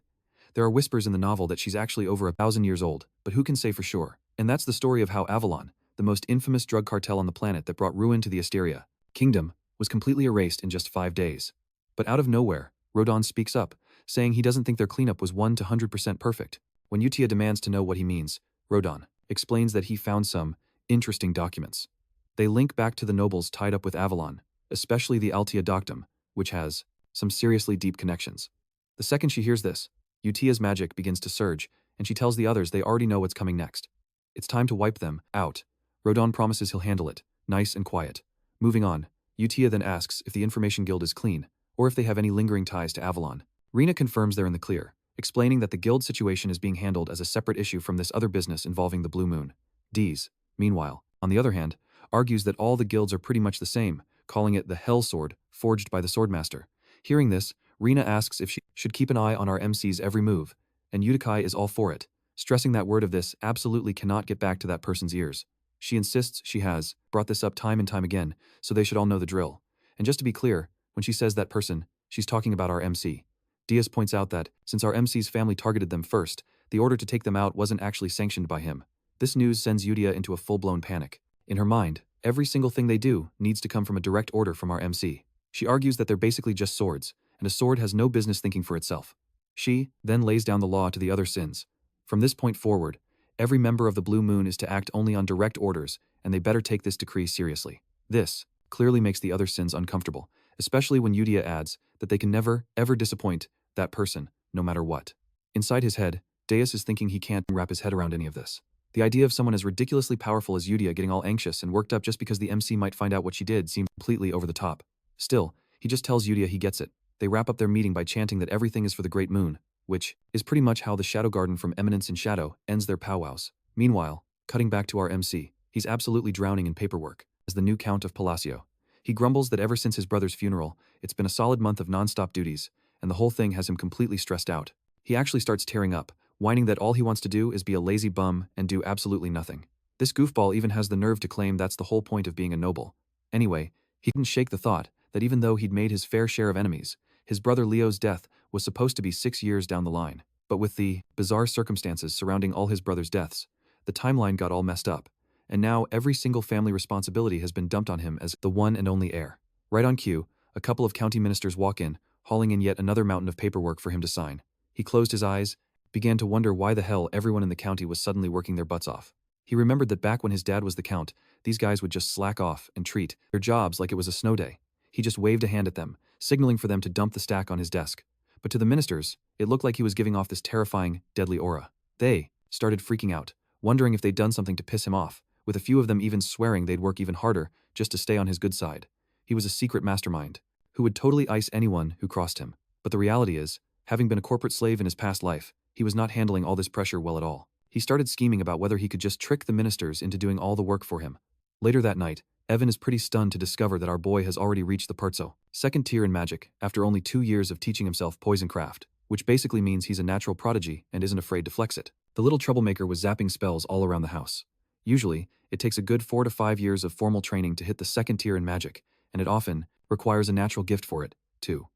A: There are whispers in the novel that she's actually over 1,000 years old, but who can say for sure? And that's the story of how Avalon, the most infamous drug cartel on the planet that brought ruin to the Asteria kingdom, was completely erased in just 5 days. But out of nowhere, Rodon speaks up, saying he doesn't think their cleanup was 100% perfect. When Utia demands to know what he means, Rodon explains that he found some interesting documents. They link back to the nobles tied up with Avalon, especially the Altia Doctum, which has some seriously deep connections. The second she hears this, Utia's magic begins to surge, and she tells the others they already know what's coming next. It's time to wipe them out. Rodon promises he'll handle it, nice and quiet. Moving on, Utia then asks if the Information Guild is clean, or if they have any lingering ties to Avalon. Rena confirms they're in the clear, explaining that the guild situation is being handled as a separate issue from this other business involving the Blue Moon. Dees, meanwhile, on the other hand, argues that all the guilds are pretty much the same, calling it the Hell Sword, forged by the Swordmaster. Hearing this, Rena asks if she should keep an eye on our MC's every move, and Udikai is all for it, stressing that word of this absolutely cannot get back to that person's ears. She insists she has brought this up time and time again, so they should all know the drill. And just to be clear, when she says that person, she's talking about our MC. Diaz points out that, since our MC's family targeted them first, the order to take them out wasn't actually sanctioned by him. This news sends Udia into a full-blown panic. In her mind, every single thing they do needs to come from a direct order from our MC. She argues that they're basically just swords, and a sword has no business thinking for itself. She then lays down the law to the other sins. From this point forward, every member of the Blue Moon is to act only on direct orders, and they better take this decree seriously. This clearly makes the other sins uncomfortable, especially when Udia adds that they can never, ever disappoint that person, no matter what. Inside his head, Deus is thinking he can't wrap his head around any of this. The idea of someone as ridiculously powerful as Udia getting all anxious and worked up just because the MC might find out what she did seems completely over the top. Still, he just tells Udia he gets it. They wrap up their meeting by chanting that everything is for the Great Moon, which is pretty much how the Shadow Garden from Eminence in Shadow ends their powwows. Meanwhile, cutting back to our MC, he's absolutely drowning in paperwork as the new Count of Palashio. He grumbles that ever since his brother's funeral, it's been a solid month of non-stop duties, and the whole thing has him completely stressed out. He actually starts tearing up, whining that all he wants to do is be a lazy bum and do absolutely nothing. This goofball even has the nerve to claim that's the whole point of being a noble. Anyway, he didn't shake the thought that even though he'd made his fair share of enemies, his brother Leo's death was supposed to be 6 years down the line. But with the bizarre circumstances surrounding all his brother's deaths, the timeline got all messed up, and now every single family responsibility has been dumped on him as the one and only heir. Right on cue, a couple of county ministers walk in, hauling in yet another mountain of paperwork for him to sign. He closed his eyes, began to wonder why the hell everyone in the county was suddenly working their butts off. He remembered that back when his dad was the count, these guys would just slack off and treat their jobs like it was a snow day. He just waved a hand at them, signaling for them to dump the stack on his desk. But to the ministers, it looked like he was giving off this terrifying, deadly aura. They started freaking out, wondering if they'd done something to piss him off, with a few of them even swearing they'd work even harder just to stay on his good side. He was a secret mastermind who would totally ice anyone who crossed him. But the reality is, having been a corporate slave in his past life, he was not handling all this pressure well at all. He started scheming about whether he could just trick the ministers into doing all the work for him. Later that night, Evan is pretty stunned to discover that our boy has already reached the Parzo, second tier in magic, after only 2 years of teaching himself poisoncraft, which basically means he's a natural prodigy and isn't afraid to flex it. The little troublemaker was zapping spells all around the house. Usually, it takes a good 4 to 5 years of formal training to hit the second tier in magic, and it often requires a natural gift for it, too.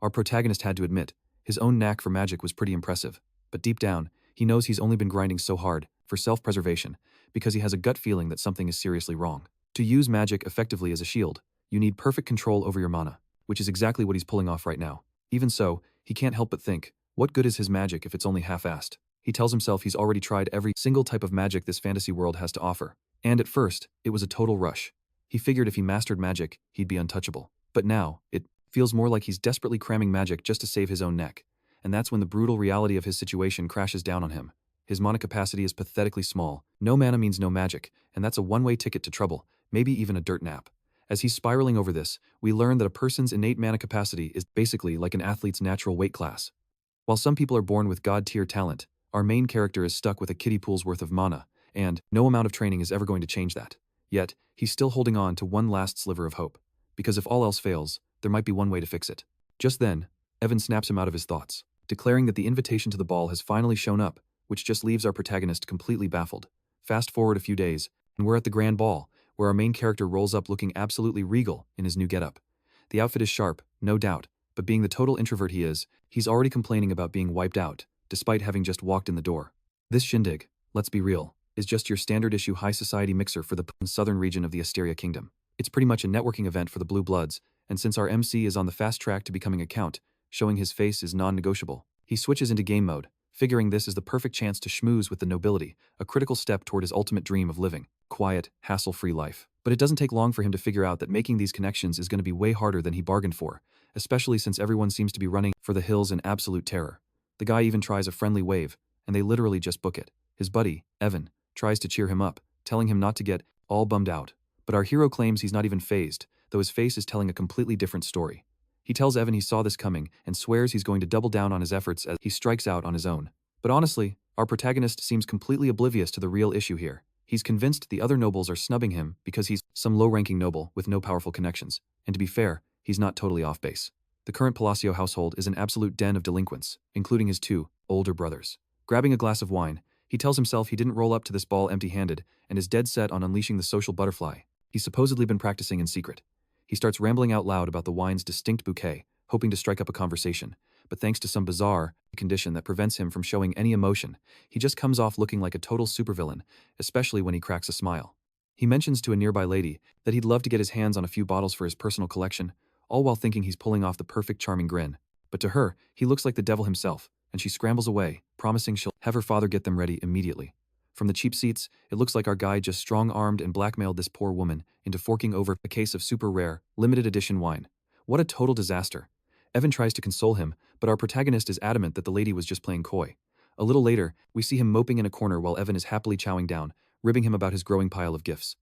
A: Our protagonist had to admit, his own knack for magic was pretty impressive, but deep down, he knows he's only been grinding so hard for self-preservation because he has a gut feeling that something is seriously wrong. To use magic effectively as a shield, you need perfect control over your mana, which is exactly what he's pulling off right now. Even so, he can't help but think, what good is his magic if it's only half-assed? He tells himself he's already tried every single type of magic this fantasy world has to offer, and at first, it was a total rush. He figured if he mastered magic, he'd be untouchable. But now, it feels more like he's desperately cramming magic just to save his own neck. And that's when the brutal reality of his situation crashes down on him. His mana capacity is pathetically small. No mana means no magic, and that's a one-way ticket to trouble, maybe even a dirt nap. As he's spiraling over this, we learn that a person's innate mana capacity is basically like an athlete's natural weight class. While some people are born with god-tier talent, our main character is stuck with a kiddie pool's worth of mana, and no amount of training is ever going to change that. Yet, he's still holding on to one last sliver of hope, because if all else fails, there might be one way to fix it. Just then, Evan snaps him out of his thoughts, declaring that the invitation to the ball has finally shown up, which just leaves our protagonist completely baffled. Fast forward a few days, and we're at the grand ball, where our main character rolls up looking absolutely regal in his new getup. The outfit is sharp, no doubt, but being the total introvert he is, he's already complaining about being wiped out, despite having just walked in the door. This shindig, let's be real, is just your standard issue high society mixer for the southern region of the Asteria Kingdom. It's pretty much a networking event for the Blue Bloods, and since our MC is on the fast track to becoming a count, showing his face is non-negotiable. He switches into game mode, figuring this is the perfect chance to schmooze with the nobility, a critical step toward his ultimate dream of living quiet, hassle-free life. But it doesn't take long for him to figure out that making these connections is going to be way harder than he bargained for, especially since everyone seems to be running for the hills in absolute terror. The guy even tries a friendly wave, and they literally just book it. His buddy, Evan, tries to cheer him up, telling him not to get all bummed out. But our hero claims he's not even fazed, though his face is telling a completely different story. He tells Evan he saw this coming and swears he's going to double down on his efforts as he strikes out on his own. But honestly, our protagonist seems completely oblivious to the real issue here. He's convinced the other nobles are snubbing him because he's some low-ranking noble with no powerful connections. And to be fair, he's not totally off base. The current Palashio household is an absolute den of delinquents, including his two older brothers. Grabbing a glass of wine, he tells himself he didn't roll up to this ball empty-handed and is dead set on unleashing the social butterfly he's supposedly been practicing in secret. He starts rambling out loud about the wine's distinct bouquet, hoping to strike up a conversation, but thanks to some bizarre condition that prevents him from showing any emotion, he just comes off looking like a total supervillain, especially when he cracks a smile. He mentions to a nearby lady that he'd love to get his hands on a few bottles for his personal collection, all while thinking he's pulling off the perfect charming grin. But to her, he looks like the devil himself, and she scrambles away, promising she'll have her father get them ready immediately. From the cheap seats, it looks like our guy just strong-armed and blackmailed this poor woman into forking over a case of super rare, limited edition wine. What a total disaster. Evan tries to console him, but our protagonist is adamant that the lady was just playing coy. A little later, we see him moping in a corner while Evan is happily chowing down, ribbing him about his growing pile of gifts.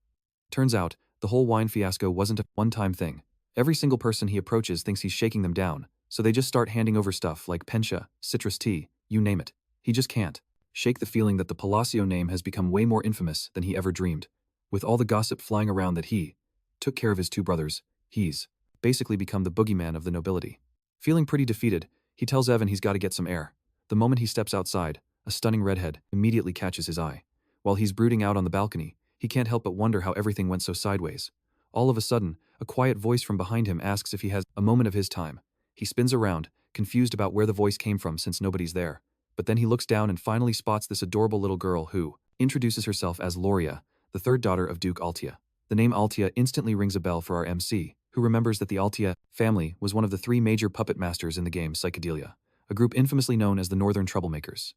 A: Turns out, the whole wine fiasco wasn't a one-time thing. Every single person he approaches thinks he's shaking them down, so they just start handing over stuff like pencha, citrus tea, you name it. He just can't shake the feeling that the Palashio name has become way more infamous than he ever dreamed. With all the gossip flying around that he took care of his two brothers, he's basically become the boogeyman of the nobility. Feeling pretty defeated, he tells Evan he's got to get some air. The moment he steps outside, a stunning redhead immediately catches his eye. While he's brooding out on the balcony, he can't help but wonder how everything went so sideways. All of a sudden, a quiet voice from behind him asks if he has a moment of his time. He spins around, confused about where the voice came from since nobody's there. But then he looks down and finally spots this adorable little girl who introduces herself as Loria, the third daughter of Duke Altia. The name Altia instantly rings a bell for our MC, who remembers that the Altia family was one of the three major puppet masters in the game Psychedelia, a group infamously known as the Northern Troublemakers.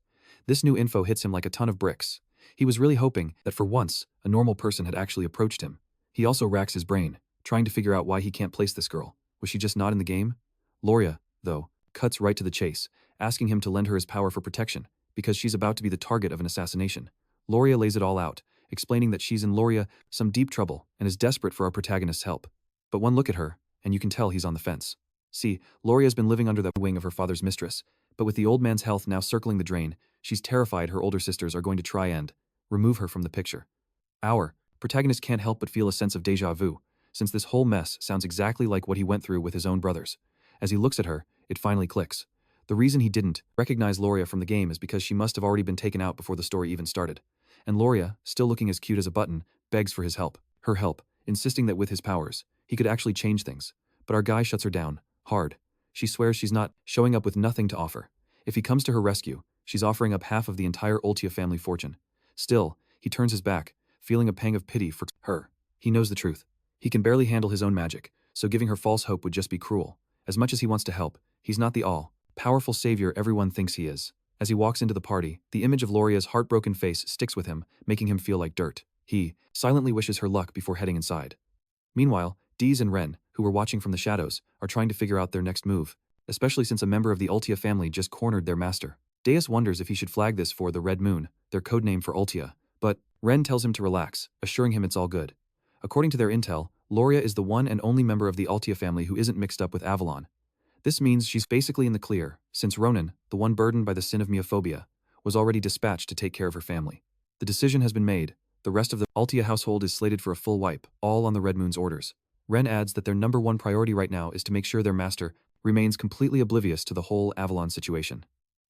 A: This new info hits him like a ton of bricks. He was really hoping that for once, a normal person had actually approached him. He also racks his brain, trying to figure out why he can't place this girl. Was she just not in the game? Loria, though, cuts right to the chase, asking him to lend her his power for protection, because she's about to be the target of an assassination. Loria lays it all out, explaining that she's in Loria some deep trouble and is desperate for our protagonist's help. But one look at her, and you can tell he's on the fence. See, Loria's been living under the wing of her father's mistress, but with the old man's health now circling the drain, she's terrified her older sisters are going to try and remove her from the picture. Our protagonist can't help but feel a sense of déjà vu, since this whole mess sounds exactly like what he went through with his own brothers. As he looks at her, it finally clicks. The reason he didn't recognize Loria from the game is because she must have already been taken out before the story even started. And Loria, still looking as cute as a button, begs for his help. Her help, insisting that with his powers, he could actually change things. But our guy shuts her down, hard. She swears she's not showing up with nothing to offer. If he comes to her rescue, she's offering up half of the entire Altia family fortune. Still, he turns his back, feeling a pang of pity for her. He knows the truth. He can barely handle his own magic, so giving her false hope would just be cruel. As much as he wants to help, he's not the all-powerful savior everyone thinks he is. As he walks into the party, the image of Loria's heartbroken face sticks with him, making him feel like dirt. He silently wishes her luck before heading inside. Meanwhile, Deez and Ren, who were watching from the shadows, are trying to figure out their next move, especially since a member of the Altia family just cornered their master. Deus wonders if he should flag this for the Red Moon, their codename for Altia, but Ren tells him to relax, assuring him it's all good. According to their intel, Loria is the one and only member of the Altia family who isn't mixed up with Avalon. This means she's basically in the clear, since Ronan, the one burdened by the sin of myophobia, was already dispatched to take care of her family. The decision has been made. The rest of the Altia household is slated for a full wipe, all on the Red Moon's orders. Ren adds that their number one priority right now is to make sure their master remains completely oblivious to the whole Avalon situation.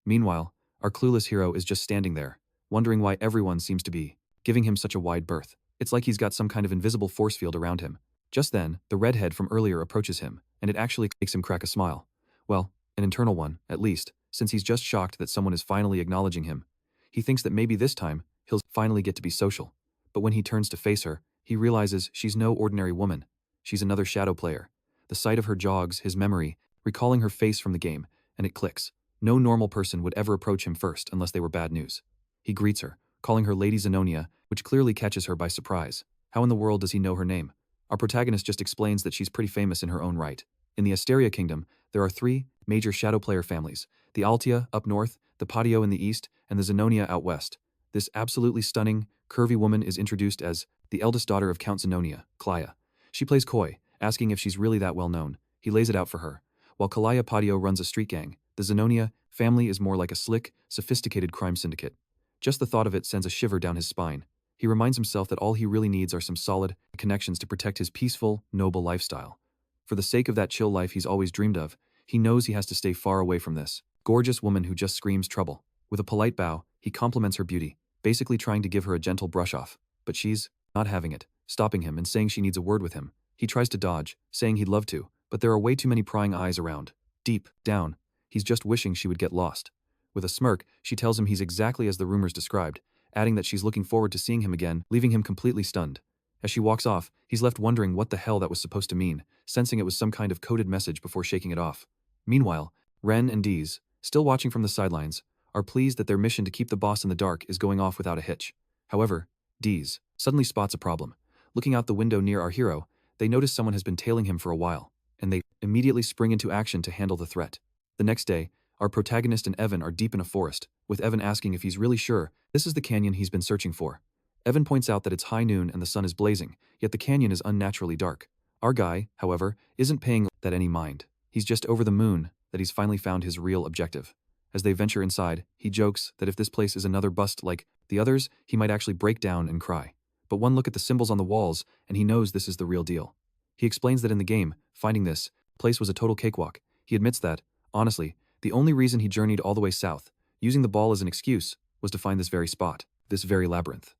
A: Meanwhile, our clueless hero is just standing there, wondering why everyone seems to be giving him such a wide berth. It's like he's got some kind of invisible force field around him. Just then, the redhead from earlier approaches him, and it actually makes him crack a smile. Well, an internal one, at least, since he's just shocked that someone is finally acknowledging him. He thinks that maybe this time, he'll finally get to be social. But when he turns to face her, he realizes she's no ordinary woman. She's another shadow player. The sight of her jogs his memory, recalling her face from the game, and it clicks. No normal person would ever approach him first unless they were bad news. He greets her, calling her Lady Zenonia, which clearly catches her by surprise. How in the world does he know her name? Our protagonist just explains that she's pretty famous in her own right. In the Asteria Kingdom, there are 3 major shadow player families: the Altia up north, the Patio in the east, and the Zenonia out west. This absolutely stunning, curvy woman is introduced as the eldest daughter of Count Zenonia, Klaya. She plays coy, asking if she's really that well known. He lays it out for her. While Kalaya Patio runs a street gang, the Zenonia family is more like a slick, sophisticated crime syndicate. Just the thought of it sends a shiver down his spine. He reminds himself that all he really needs are some solid connections to protect his peaceful, noble lifestyle. For the sake of that chill life he's always dreamed of, he knows he has to stay far away from this gorgeous woman who just screams trouble. With a polite bow, he compliments her beauty, basically trying to give her a gentle brush-off. But she's not having it, stopping him and saying she needs a word with him. He tries to dodge, saying he'd love to, but there are way too many prying eyes around. Deep down, he's just wishing she would get lost. With a smirk, she tells him he's exactly as the rumors described, adding that she's looking forward to seeing him again, leaving him completely stunned. As she walks off, he's left wondering what the hell that was supposed to mean, sensing it was some kind of coded message before shaking it off. Meanwhile, Ren and Deez, still watching from the sidelines, are pleased that their mission to keep the boss in the dark is going off without a hitch. However, Deez suddenly spots a problem. Looking out the window near our hero, they notice someone has been tailing him for a while, and they immediately spring into action to handle the threat. The next day, our protagonist and Evan are deep in a forest, with Evan asking if he's really sure this is the canyon he's been searching for. Evan points out that it's high noon and the sun is blazing, yet the canyon is unnaturally dark. Our guy, however, isn't paying that any mind. He's just over the moon that he's finally found his real objective. As they venture inside, he jokes that if this place is another bust like the others, he might actually break down and cry. But one look at the symbols on the walls, and he knows this is the real deal. He explains that in the game, finding this place was a total cakewalk. He admits that, honestly, the only reason he journeyed all the way south, using the ball as an excuse, was to find this very spot, this very labyrinth.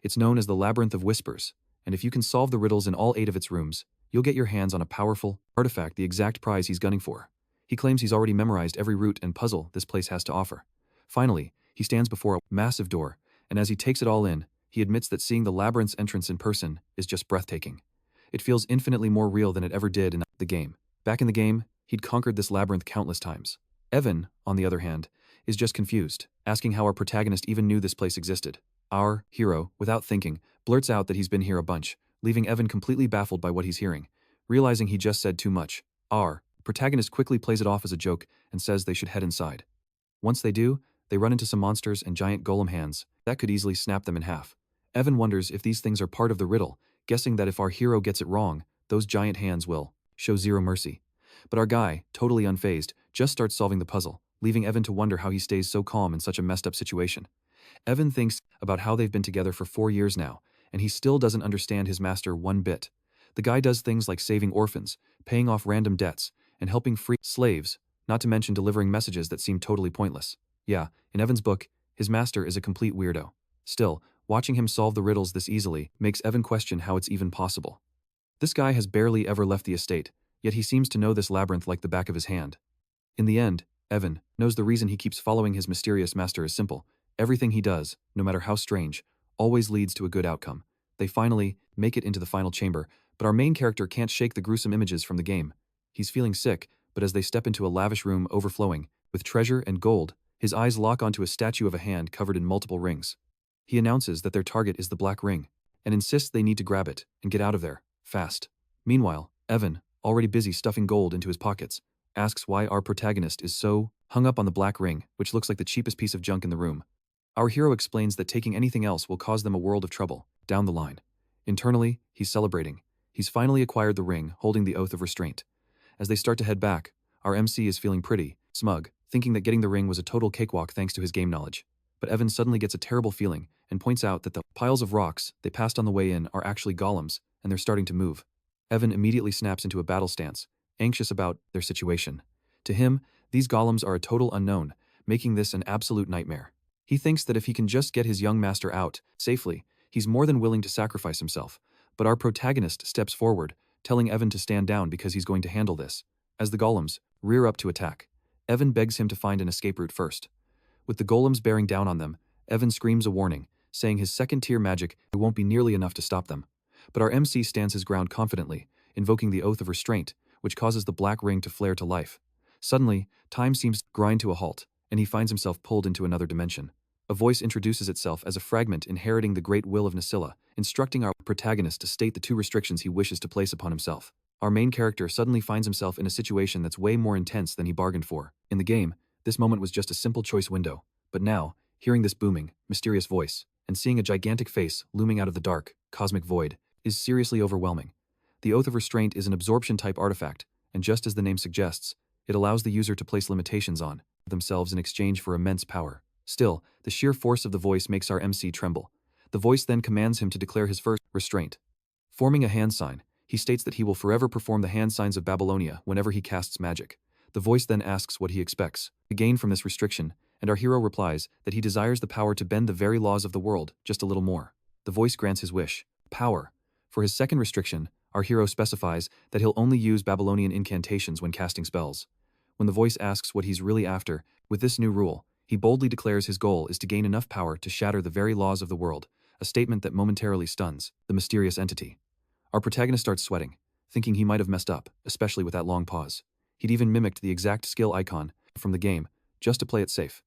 A: It's known as the Labyrinth of Whispers, and if you can solve the riddles in all 8 of its rooms, you'll get your hands on a powerful artifact, the exact prize he's gunning for. He claims he's already memorized every route and puzzle this place has to offer. Finally, he stands before a massive door, and as he takes it all in, he admits that seeing the labyrinth's entrance in person is just breathtaking. It feels infinitely more real than it ever did in the game. Back in the game, he'd conquered this labyrinth countless times. Evan, on the other hand, is just confused, asking how our protagonist even knew this place existed. Our hero, without thinking, blurts out that he's been here a bunch, leaving Evan completely baffled by what he's hearing. Realizing he just said too much, our protagonist quickly plays it off as a joke and says they should head inside. Once they do, they run into some monsters and giant golem hands that could easily snap them in half. Evan wonders if these things are part of the riddle, guessing that if our hero gets it wrong, those giant hands will show zero mercy. But our guy, totally unfazed, just starts solving the puzzle, leaving Evan to wonder how he stays so calm in such a messed up situation. Evan thinks about how they've been together for 4 years now, and he still doesn't understand his master one bit. The guy does things like saving orphans, paying off random debts, and helping free slaves, not to mention delivering messages that seem totally pointless. Yeah, in Evan's book, his master is a complete weirdo. Still, watching him solve the riddles this easily makes Evan question how it's even possible. This guy has barely ever left the estate, yet he seems to know this labyrinth like the back of his hand. In the end, Evan knows the reason he keeps following his mysterious master is simple. Everything he does, no matter how strange, always leads to a good outcome. They finally make it into the final chamber, but our main character can't shake the gruesome images from the game. He's feeling sick, but as they step into a lavish room overflowing with treasure and gold, his eyes lock onto a statue of a hand covered in multiple rings. He announces that their target is the black ring, and insists they need to grab it and get out of there, fast. Meanwhile, Evan, already busy stuffing gold into his pockets, asks why our protagonist is so hung up on the black ring, which looks like the cheapest piece of junk in the room. Our hero explains that taking anything else will cause them a world of trouble, down the line. Internally, he's celebrating. He's finally acquired the ring, holding the oath of restraint. As they start to head back, our MC is feeling pretty smug, thinking that getting the ring was a total cakewalk thanks to his game knowledge. But Evan suddenly gets a terrible feeling and points out that the piles of rocks they passed on the way in are actually golems, and they're starting to move. Evan immediately snaps into a battle stance, anxious about their situation. To him, these golems are a total unknown, making this an absolute nightmare. He thinks that if he can just get his young master out safely, he's more than willing to sacrifice himself. But our protagonist steps forward, telling Evan to stand down because he's going to handle this. As the golems rear up to attack, Evan begs him to find an escape route first. With the golems bearing down on them, Evan screams a warning, saying his second-tier magic won't be nearly enough to stop them. But our MC stands his ground confidently, invoking the oath of restraint, which causes the black ring to flare to life. Suddenly, time seems to grind to a halt, and he finds himself pulled into another dimension. A voice introduces itself as a fragment inheriting the great will of Nasilla, instructing our protagonist to state the two restrictions he wishes to place upon himself. Our main character suddenly finds himself in a situation that's way more intense than he bargained for. In the game, this moment was just a simple choice window, but now, hearing this booming, mysterious voice, and seeing a gigantic face looming out of the dark, cosmic void, is seriously overwhelming. The Oath of Restraint is an absorption-type artifact, and just as the name suggests, it allows the user to place limitations on themselves in exchange for immense power. Still, the sheer force of the voice makes our MC tremble. The voice then commands him to declare his first restraint. Forming a hand sign, he states that he will forever perform the hand signs of Babylonia whenever he casts magic. The voice then asks what he expects to gain from this restriction, and our hero replies that he desires the power to bend the very laws of the world just a little more. The voice grants his wish, power. For his second restriction, our hero specifies that he'll only use Babylonian incantations when casting spells. When the voice asks what he's really after, with this new rule, he boldly declares his goal is to gain enough power to shatter the very laws of the world, a statement that momentarily stuns the mysterious entity. Our protagonist starts sweating, thinking he might have messed up, especially with that long pause. He'd even mimicked the exact skill icon from the game, just to play it safe.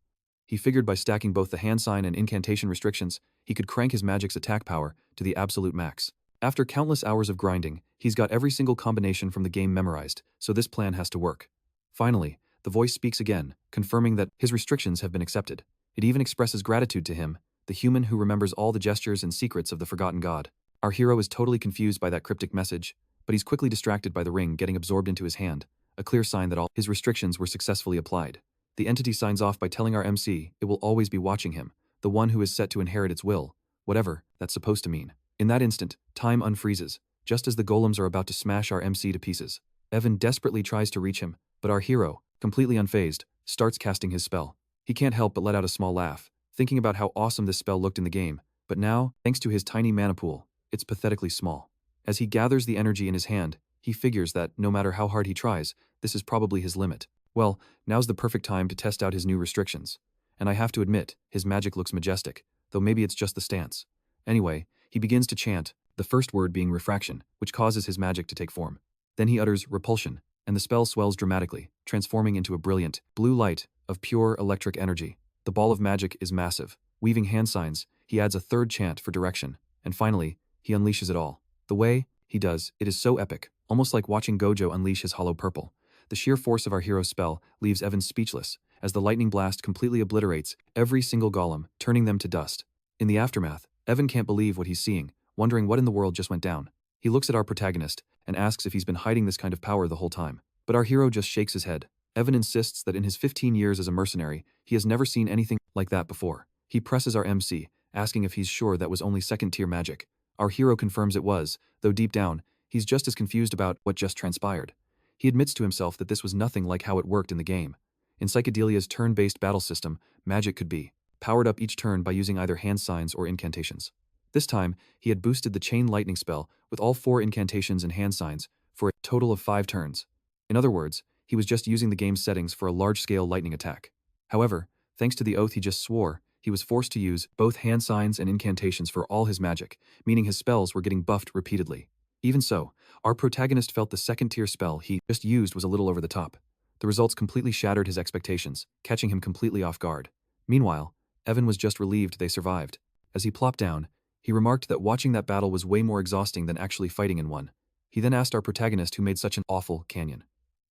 A: He figured by stacking both the hand sign and incantation restrictions, he could crank his magic's attack power to the absolute max. After countless hours of grinding, he's got every single combination from the game memorized, so this plan has to work. Finally, the voice speaks again, confirming that his restrictions have been accepted. It even expresses gratitude to him, the human who remembers all the gestures and secrets of the forgotten god. Our hero is totally confused by that cryptic message, but he's quickly distracted by the ring getting absorbed into his hand, a clear sign that all his restrictions were successfully applied. The entity signs off by telling our MC it will always be watching him, the one who is set to inherit its will, whatever that's supposed to mean. In that instant, time unfreezes, just as the golems are about to smash our MC to pieces. Evan desperately tries to reach him, but our hero, completely unfazed, starts casting his spell. He can't help but let out a small laugh, thinking about how awesome this spell looked in the game, but now, thanks to his tiny mana pool, it's pathetically small. As he gathers the energy in his hand, he figures that, no matter how hard he tries, this is probably his limit. Well, now's the perfect time to test out his new restrictions. And I have to admit, his magic looks majestic, though maybe it's just the stance. Anyway, he begins to chant, the first word being refraction, which causes his magic to take form. Then he utters repulsion, and the spell swells dramatically, transforming into a brilliant, blue light of pure electric energy. The ball of magic is massive. Weaving hand signs, he adds a third chant for direction, and finally, he unleashes it all. The way he does it is so epic, almost like watching Gojo unleash his hollow purple. The sheer force of our hero's spell leaves Evan speechless, as the lightning blast completely obliterates every single golem, turning them to dust. In the aftermath, Evan can't believe what he's seeing, wondering what in the world just went down. He looks at our protagonist and asks if he's been hiding this kind of power the whole time. But our hero just shakes his head. Evan insists that in his 15 years as a mercenary, he has never seen anything like that before. He presses our MC, asking if he's sure that was only second-tier magic. Our hero confirms it was, though deep down, he's just as confused about what just transpired. He admits to himself that this was nothing like how it worked in the game. In Psychedelia's turn-based battle system, magic could be powered up each turn by using either hand signs or incantations. This time, he had boosted the chain lightning spell with all 4 incantations and hand signs for a total of 5 turns. In other words, he was just using the game's settings for a large-scale lightning attack. However, thanks to the oath he just swore, he was forced to use both hand signs and incantations for all his magic, meaning his spells were getting buffed repeatedly. Even so, our protagonist felt the second-tier spell he just used was a little over the top. The results completely shattered his expectations, catching him completely off guard. Meanwhile, Evan was just relieved they survived. As he plopped down, he remarked that watching that battle was way more exhausting than actually fighting in one. He then asked our protagonist who made such an awful canyon.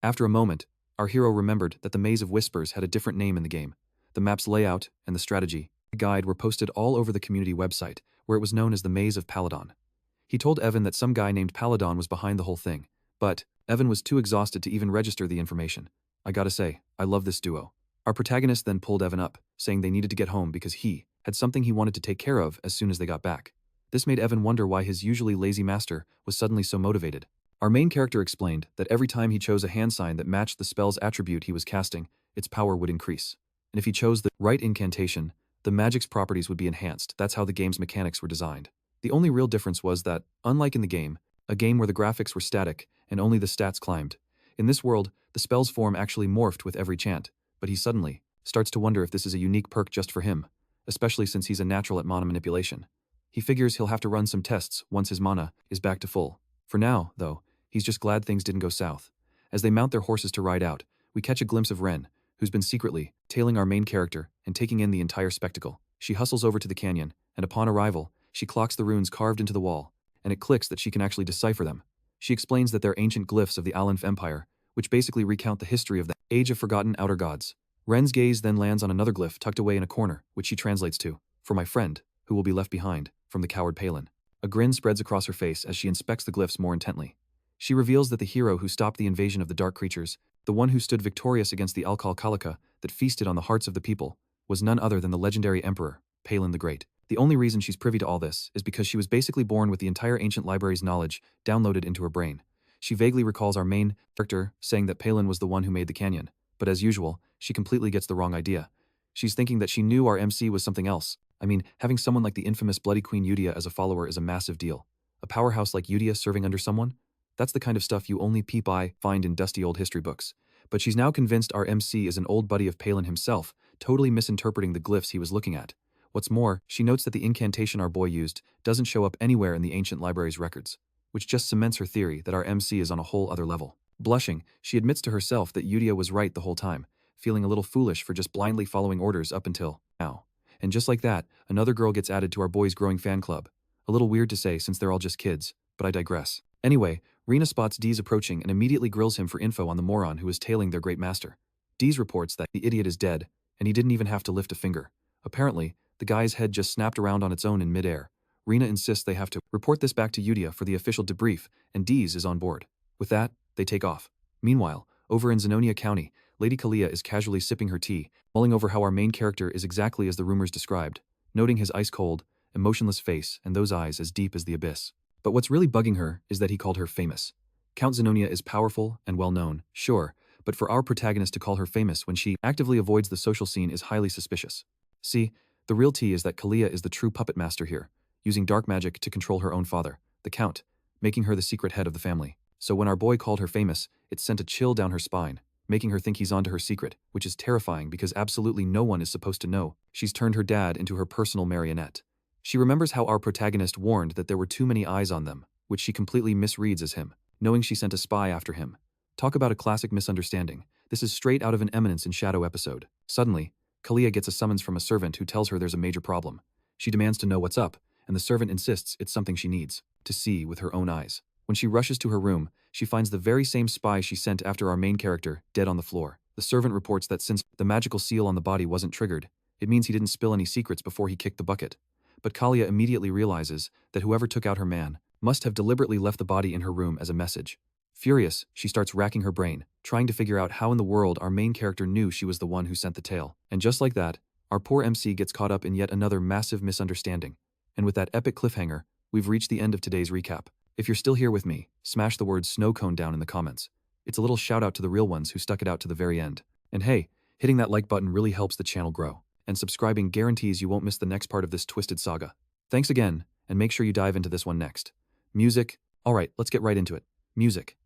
A: After a moment, our hero remembered that the Maze of Whispers had a different name in the game. The map's layout and the strategy guide were posted all over the community website, where it was known as the Maze of Paladon. He told Evan that some guy named Paladon was behind the whole thing, but Evan was too exhausted to even register the information. I gotta say, I love this duo. Our protagonist then pulled Evan up, saying they needed to get home because he had something he wanted to take care of as soon as they got back. This made Evan wonder why his usually lazy master was suddenly so motivated. Our main character explained that every time he chose a hand sign that matched the spell's attribute he was casting, its power would increase. And if he chose the right incantation, the magic's properties would be enhanced. That's how the game's mechanics were designed. The only real difference was that, unlike in the game, a game where the graphics were static and only the stats climbed, in this world, the spell's form actually morphed with every chant, but he suddenly starts to wonder if this is a unique perk just for him, especially since he's a natural at mana manipulation. He figures he'll have to run some tests once his mana is back to full. For now, though, he's just glad things didn't go south. As they mount their horses to ride out, we catch a glimpse of Ren, who's been secretly tailing our main character and taking in the entire spectacle. She hustles over to the canyon, and upon arrival, she clocks the runes carved into the wall, and it clicks that she can actually decipher them. She explains that they're ancient glyphs of the Alan Empire, which basically recount the history of the Age of Forgotten Outer Gods. Ren's gaze then lands on another glyph tucked away in a corner, which she translates to, "For my friend, who will be left behind," from the coward Palin. A grin spreads across her face as she inspects the glyphs more intently. She reveals that the hero who stopped the invasion of the dark creatures, the one who stood victorious against the Alkal Kalika that feasted on the hearts of the people, was none other than the legendary emperor, Palin the Great. The only reason she's privy to all this is because she was basically born with the entire ancient library's knowledge downloaded into her brain. She vaguely recalls our main character saying that Palin was the one who made the canyon, but as usual, she completely gets the wrong idea. She's thinking that she knew our MC was something else. I mean, having someone like the infamous Bloody Queen Yudia as a follower is a massive deal. A powerhouse like Yudia serving under someone? That's the kind of stuff you only find in dusty old history books. But she's now convinced our MC is an old buddy of Palin himself, totally misinterpreting the glyphs he was looking at. What's more, she notes that the incantation our boy used doesn't show up anywhere in the ancient library's records, which just cements her theory that our MC is on a whole other level. Blushing, she admits to herself that Yudia was right the whole time, feeling a little foolish for just blindly following orders up until now. And just like that, another girl gets added to our boy's growing fan club. A little weird to say since they're all just kids, but I digress. Anyway, Rena spots Deez approaching and immediately grills him for info on the moron who is tailing their great master. Deez reports that the idiot is dead, and he didn't even have to lift a finger. Apparently, the guy's head just snapped around on its own in midair. Rena insists they have to report this back to Yudia for the official debrief, and Deez is on board. With that, they take off. Meanwhile, over in Zenonia County, Lady Kalia is casually sipping her tea, mulling over how our main character is exactly as the rumors described, noting his ice-cold, emotionless face and those eyes as deep as the abyss. But what's really bugging her is that he called her famous. Count Zenonia is powerful and well-known, sure, but for our protagonist to call her famous when she actively avoids the social scene is highly suspicious. See, the real tea is that Kalia is the true puppet master here, using dark magic to control her own father, the Count, making her the secret head of the family. So when our boy called her famous, it sent a chill down her spine, making her think he's onto her secret, which is terrifying because absolutely no one is supposed to know she's turned her dad into her personal marionette. She remembers how our protagonist warned that there were too many eyes on them, which she completely misreads as him, knowing she sent a spy after him. Talk about a classic misunderstanding. This is straight out of an Eminence in Shadow episode. Suddenly, Kalia gets a summons from a servant who tells her there's a major problem. She demands to know what's up, and the servant insists it's something she needs to see with her own eyes. When she rushes to her room, she finds the very same spy she sent after our main character, dead on the floor. The servant reports that since the magical seal on the body wasn't triggered, it means he didn't spill any secrets before he kicked the bucket. But Kalia immediately realizes that whoever took out her man must have deliberately left the body in her room as a message. Furious, she starts racking her brain, trying to figure out how in the world our main character knew she was the one who sent the tale. And just like that, our poor MC gets caught up in yet another massive misunderstanding. And with that epic cliffhanger, we've reached the end of today's recap. If you're still here with me, smash the word snow cone down in the comments. It's a little shout out to the real ones who stuck it out to the very end. And hey, hitting that like button really helps the channel grow. And subscribing guarantees you won't miss the next part of this twisted saga. Thanks again, and make sure you dive into this one next. Music. Alright, let's get right into it. Music.